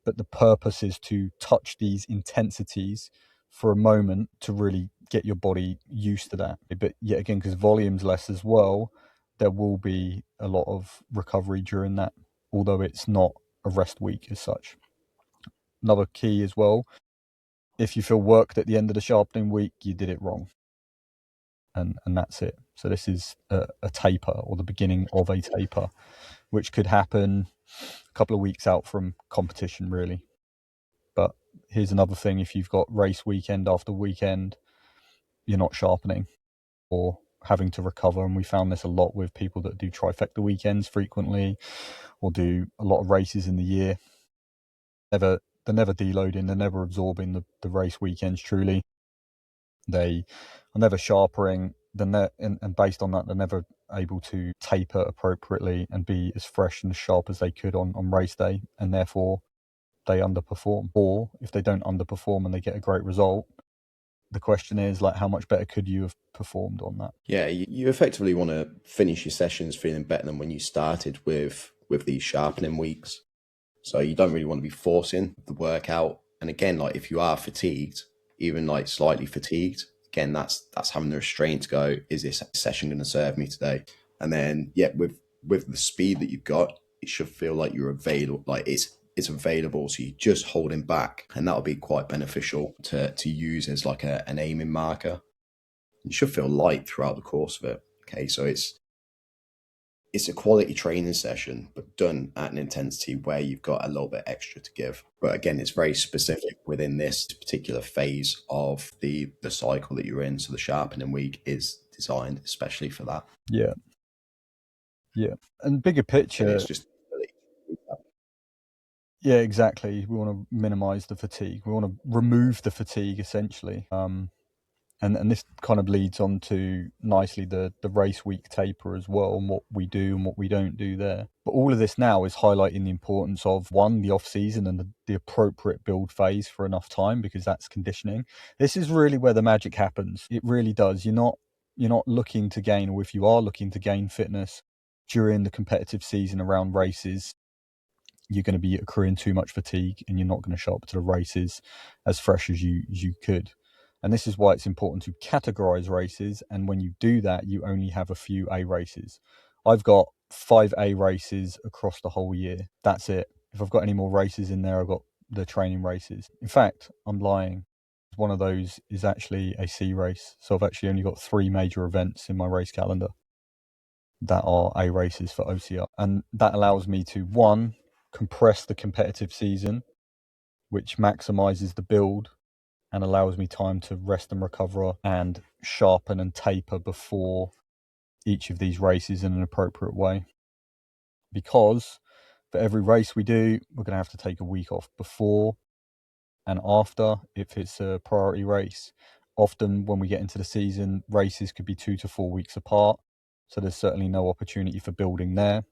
But the purpose is to touch these intensities for a moment to really get your body used to that. But yet again, because volume's less as well, there will be a lot of recovery during that, although it's not a rest week as such. Another key as well, if you feel worked at the end of the sharpening week, you did it wrong. And that's it. So this is a taper, or the beginning of a taper, which could happen a couple of weeks out from competition, really. But here's another thing: if you've got race weekend after weekend, you're not sharpening or having to recover. And we found this a lot with people that do trifecta weekends frequently, or do a lot of races in the year. They're never deloading, they're never absorbing the race weekends truly. They are never sharpening, then and based on that, they're never able to taper appropriately and be as fresh and as sharp as they could on race day, and therefore they underperform. Or if they don't underperform and they get a great result, the question is, like, how much better could you have performed on that?
Yeah, you effectively want to finish your sessions feeling better than when you started with these sharpening weeks. So you don't really want to be forcing the workout. And again, like if you are fatigued, even like slightly fatigued, again, that's having the restraint to go, is this session going to serve me today? And then yeah, with the speed that you've got, it should feel like you're available, like it's available. So you're just holding back, and that'll be quite beneficial to use as like an aiming marker. You should feel light throughout the course of it. Okay, so it's a quality training session, but done at an intensity where you've got a little bit extra to give. But again, it's very specific within this particular phase of the cycle that you're in. So the sharpening week is designed especially for that.
Yeah, yeah. And bigger
And
picture,
it's just
yeah, exactly. We want to minimize the fatigue. We want to remove the fatigue essentially. And this kind of leads on to nicely the race week taper as well, and what we do and what we don't do there. But all of this now is highlighting the importance of, one, the off season and the appropriate build phase for enough time, because that's conditioning. This is really where the magic happens. It really does. You're not looking to gain, or if you are looking to gain fitness during the competitive season around races, you're going to be accruing too much fatigue, and you're not going to show up to the races as fresh as you could. And this is why it's important to categorize races. And when you do that, you only have a few A races. I've got 5 A races across the whole year. That's it. If I've got any more races in there, I've got the training races. In fact, I'm lying. One of those is actually a C race. So I've actually only got 3 major events in my race calendar that are A races for OCR. And that allows me to, one, compress the competitive season, which maximizes the build and allows me time to rest and recover and sharpen and taper before each of these races in an appropriate way. Because for every race we do, we're going to have to take a week off before and after if it's a priority race. Often when we get into the season, races could be 2 to 4 weeks apart. So there's certainly no opportunity for building there.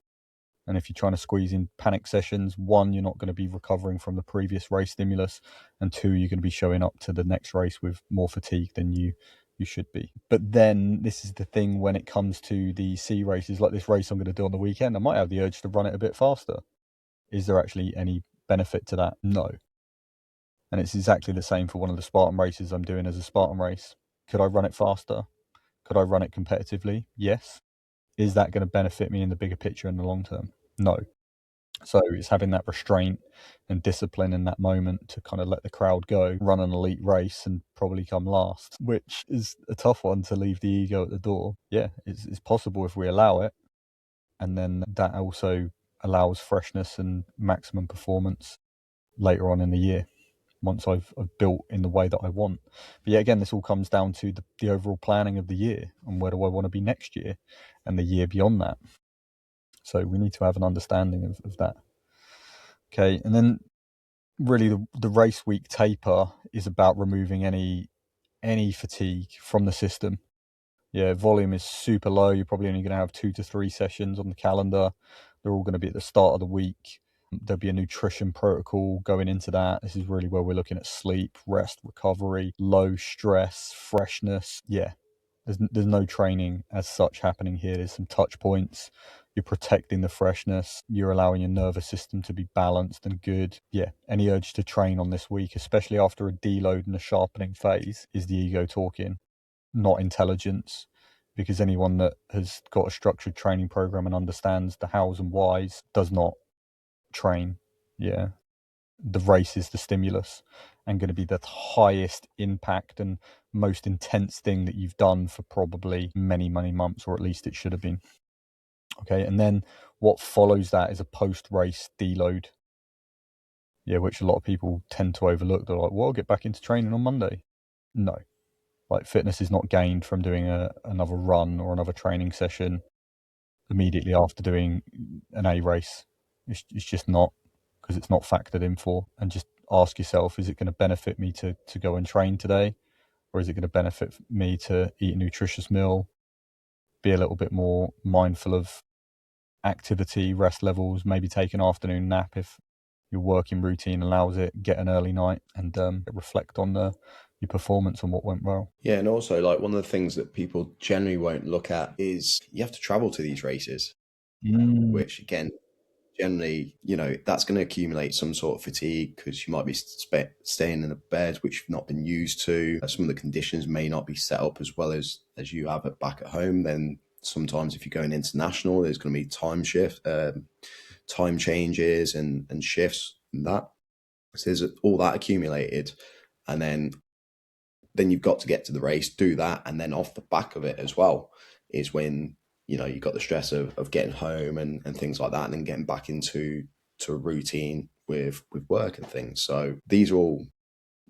And if you're trying to squeeze in panic sessions, one, you're not going to be recovering from the previous race stimulus, and two, you're going to be showing up to the next race with more fatigue than you should be. But then this is the thing, when it comes to the C races, like this race I'm going to do on the weekend, I might have the urge to run it a bit faster. Is there actually any benefit to that? No. And it's exactly the same for one of the Spartan races I'm doing as a Spartan race. Could I run it faster? Could I run it competitively? Yes. Is that going to benefit me in the bigger picture in the long term? No. So it's having that restraint and discipline in that moment to kind of let the crowd go, run an elite race and probably come last, which is a tough one to leave the ego at the door. Yeah, it's possible if we allow it. And then that also allows freshness and maximum performance later on in the year, once I've built in the way that I want. But yeah, again, this all comes down to the overall planning of the year, and where do I want to be next year and the year beyond that. So we need to have an understanding of that. Okay, and then really the race week taper is about removing any fatigue from the system. Yeah, volume is super low. You're probably only going to have 2 to 3 sessions on the calendar. They're all going to be at the start of the week. There'll be a nutrition protocol going into that. This is really where we're looking at sleep, rest, recovery, low stress, freshness. Yeah, there's no training as such happening here. There's some touch points. You're protecting the freshness. You're allowing your nervous system to be balanced and good. Yeah, any urge to train on this week, especially after a deload and a sharpening phase, is the ego talking, not intelligence. Because anyone that has got a structured training program and understands the hows and whys does not train. Yeah, the race is the stimulus and going to be the highest impact and most intense thing that you've done for probably many months, or at least it should have been. Okay, and then what follows that is a post-race deload. Yeah, which a lot of people tend to overlook. They're like, well, I'll get back into training on Monday. No, like fitness is not gained from doing another run or another training session immediately after doing an A race. It's just not, because it's not factored in for. And just ask yourself, is it going to benefit me to go and train today? or is it going to benefit me to eat a nutritious meal, be a little bit more mindful of activity, rest levels, maybe take an afternoon nap if your working routine allows it, get an early night, and reflect on your performance and what went well.
Yeah, and also like one of the things that people generally won't look at is you have to travel to these races,
Mm.
which again, generally, that's going to accumulate some sort of fatigue because you might be staying in a bed which you've not been used to. Some of the conditions may not be set up as well as you have it back at home. Then sometimes if you're going international, there's going to be time changes and shifts and that. So there's all that accumulated, and then you've got to get to the race, do that, and then off the back of it as well is when you've got the stress of getting home and things like that, and then getting back into a routine with work and things. So these are all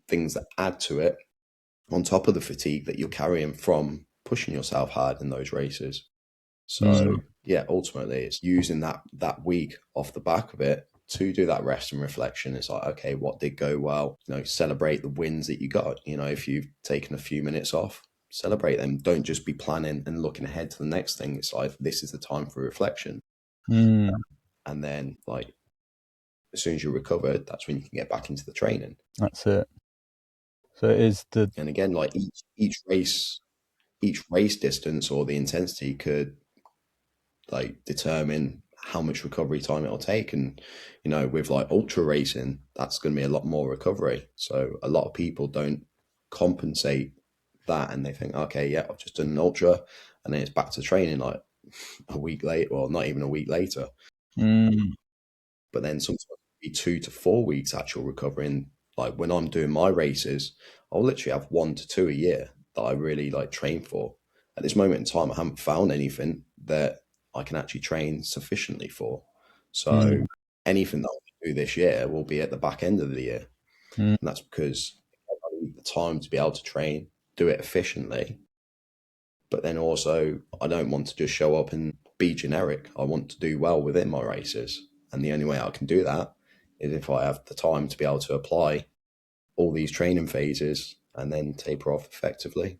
things that add to it on top of the fatigue that you're carrying from pushing yourself hard in those races. So
Mm.
yeah, ultimately it's using that week off the back of it to do that rest and reflection. It's like, okay, what did go well? Celebrate the wins that you got. If you've taken a few minutes off, celebrate them. Don't just be planning and looking ahead to the next thing. It's like, this is the time for reflection.
Mm.
And then like as soon as you're recovered, that's when you can get back into the training.
That's it. So it is the
And again, like each race distance or the intensity could like determine how much recovery time it'll take. And with like ultra racing, that's going to be a lot more recovery. So a lot of people don't compensate that, and they think, okay, yeah, I've just done an ultra and then it's back to training like a week later, well, not even a week later.
mm.
But then sometimes it'll be 2 to 4 weeks actual recovery. And like when I'm doing my races, I'll literally have 1 to 2 a year that I really like train for. At this moment in time, I haven't found anything that I can actually train sufficiently for. So
Mm.
anything that I do this year will be at the back end of the year.
Mm.
And that's because I need the time to be able to train, do it efficiently. But then also, I don't want to just show up and be generic. I want to do well within my races. And the only way I can do that is if I have the time to be able to apply all these training phases and then taper off effectively.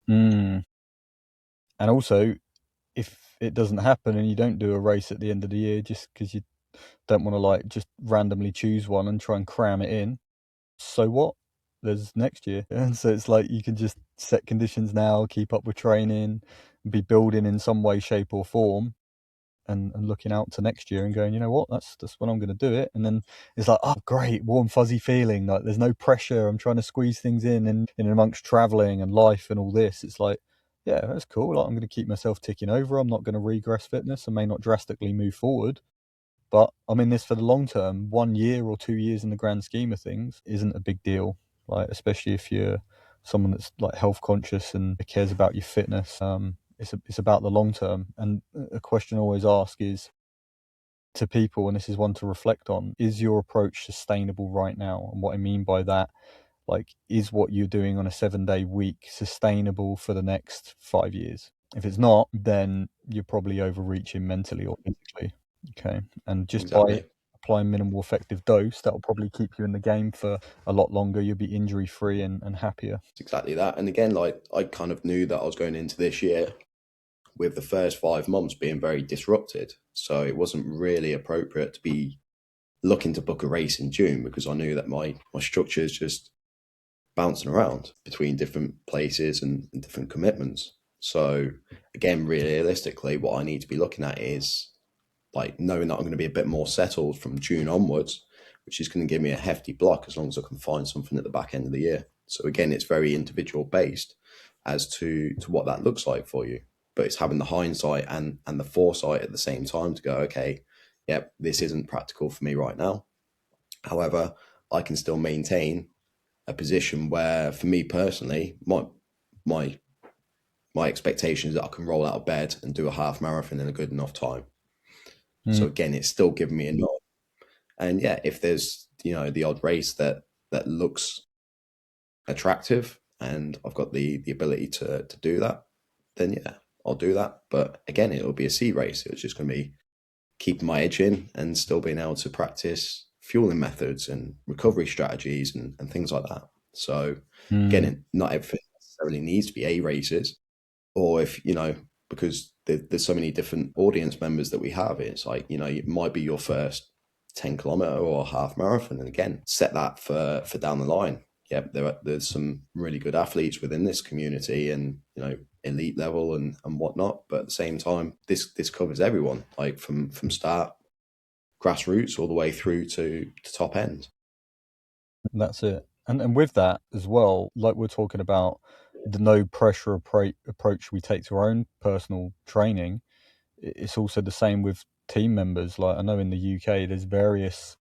Mm. And also, if it doesn't happen and you don't do a race at the end of the year just because you don't want to like just randomly choose one and try and cram it in, so what? There's next year. And so it's like you can just set conditions now, keep up with training, be building in some way, shape, or form, and looking out to next year and going, you know what, that's when I'm going to do it. And then it's like, oh, great, warm, fuzzy feeling. Like there's no pressure. I'm trying to squeeze things in and amongst traveling and life and all this. It's like, yeah, that's cool. Like I'm going to keep myself ticking over. I'm not going to regress fitness. I may not drastically move forward, but I'm in this for the long term. 1 year or 2 years in the grand scheme of things isn't a big deal. Like, especially if you're someone that's like health conscious and cares about your fitness. It's about the long term. And a question I always ask is to people, and this is one to reflect on: is your approach sustainable right now? And what I mean by that, like, is what you're doing on a 7-day week sustainable for the next 5 years? If it's not, then you're probably overreaching mentally or physically. Okay. And just by
Exactly.
applying minimal effective dose, that will probably keep you in the game for a lot longer. You'll be injury free and happier.
It's exactly that. And again, like I kind of knew that I was going into this year with the first 5 months being very disrupted. So it wasn't really appropriate to be looking to book a race in June because I knew that my structure is just bouncing around between different places and different commitments. So again, realistically, what I need to be looking at is like knowing that I'm going to be a bit more settled from June onwards, which is going to give me a hefty block as long as I can find something at the back end of the year. So again, it's very individual based as to what that looks like for you. But it's having the hindsight and the foresight at the same time to go, okay, yep, this isn't practical for me right now. However, I can still maintain a position where, for me personally, my my expectation is that I can roll out of bed and do a half marathon in a good enough time.
Mm.
So again, it's still giving me enough. And yeah, if there's the odd race that looks attractive and I've got the ability to do that, then yeah, I'll do that. But again, it'll be a C race. It's just going to be keeping my edge in and still being able to practice fueling methods and recovery strategies and things like that. So
Mm.
again, not everything necessarily needs to be A races, or if, because there's so many different audience members that we have, it's like, it might be your first 10 kilometer or half marathon. And again, set that for down the line. Yeah, there's some really good athletes within this community and, elite level and whatnot. But at the same time, this covers everyone, like from start grassroots all the way through to top end.
That's it. And with that as well, like we're talking about the no pressure approach we take to our own personal training, it's also the same with team members. Like I know in the UK, there's various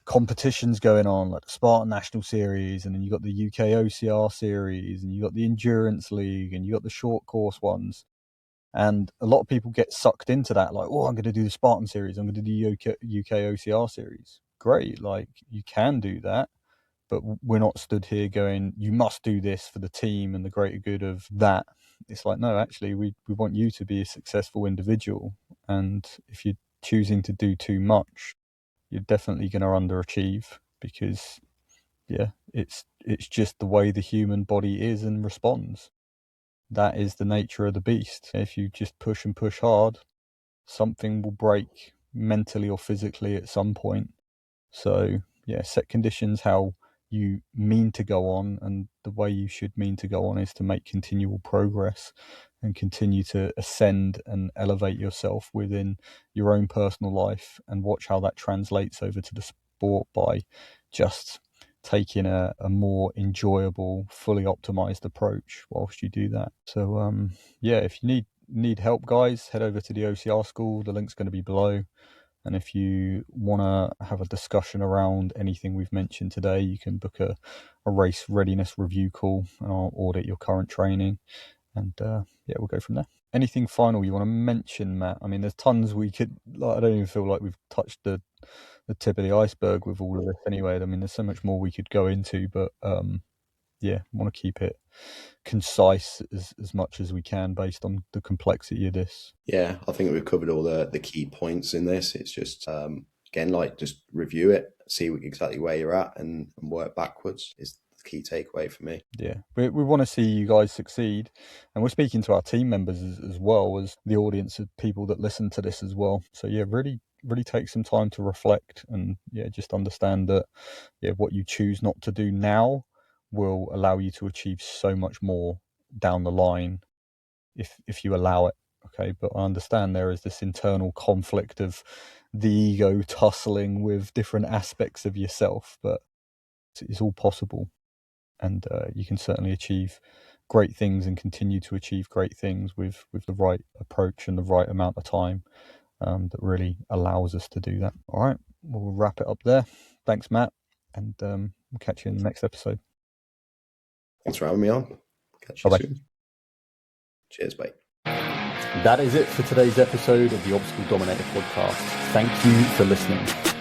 competitions going on, like the Spartan National Series, and then you got the UK OCR Series, and you got the Endurance League, and you got the short course ones. And a lot of people get sucked into that, like, oh, I'm going to do the Spartan Series, I'm going to do the UK OCR Series. Great, like you can do that, but we're not stood here going, you must do this for the team and the greater good of that. It's like, no, actually, we want you to be a successful individual. And if you're choosing to do too much, you're definitely going to underachieve because, yeah, it's just the way the human body is and responds. That is the nature of the beast. If you just push and push hard, something will break mentally or physically at some point. So yeah, set conditions how you mean to go on, and the way you should mean to go on is to make continual progress and continue to ascend and elevate yourself within your own personal life, and watch how that translates over to the sport by just taking a more enjoyable, fully optimized approach whilst you do that. So yeah, if you need help, guys, head over to the OCR school. The link's going to be below. And if you want to have a discussion around anything we've mentioned today, you can book a race readiness review call, and I'll audit your current training. And yeah, we'll go from there. Anything final you want to mention, Matt? I mean, there's tons we could, like, I don't even feel like we've touched the tip of the iceberg with all of this anyway. I mean, there's so much more we could go into, but yeah, I want to keep it concise as much as we can based on the complexity of this.
Yeah, I think we've covered all the key points in this. It's just again, like, just review it, see exactly where you're at, and work backwards is the key takeaway for me.
Yeah, we want to see you guys succeed, and we're speaking to our team members as well as the audience of people that listen to this as well. So yeah, really take some time to reflect, and yeah, just understand that what you choose not to do now will allow you to achieve so much more down the line if you allow it. Okay, but I understand there is this internal conflict of the ego tussling with different aspects of yourself, but it's all possible, and you can certainly achieve great things and continue to achieve great things with the right approach and the right amount of time that really allows us to do that. All right, we'll wrap it up there. Thanks, Matt, and we'll catch you in the next episode.
Thanks for having me on. Catch you
Bye-bye.
soon. Cheers, mate.
That is it for today's episode of the Obstacle Dominator podcast. Thank you for listening.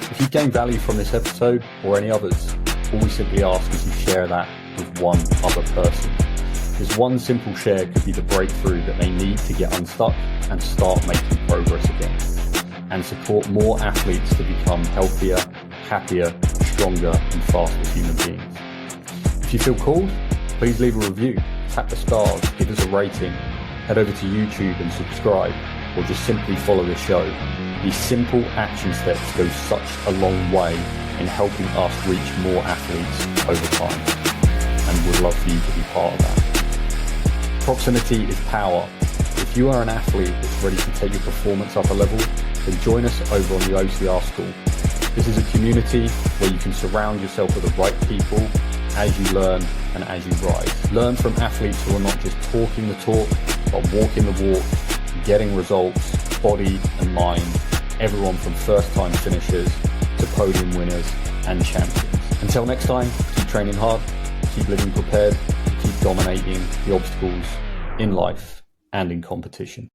If you gained value from this episode or any others, all we simply ask is you share that with one other person. This one simple share could be the breakthrough that they need to get unstuck and start making progress again, and support more athletes to become healthier, happier, stronger, and faster human beings. If you feel called, please leave a review, tap the stars, give us a rating, head over to YouTube and subscribe, or just simply follow the show. These simple action steps go such a long way in helping us reach more athletes over time, and would love for you to be part of that. Proximity is power. If you are an athlete that's ready to take your performance up a level, then join us over on the OCR School. This is a community where you can surround yourself with the right people as you learn and as you rise. Learn from athletes who are not just talking the talk, but walking the walk, getting results, body and mind. Everyone from first-time finishers to podium winners and champions. Until next time, keep training hard, keep living prepared, keep dominating the obstacles in life and in competition.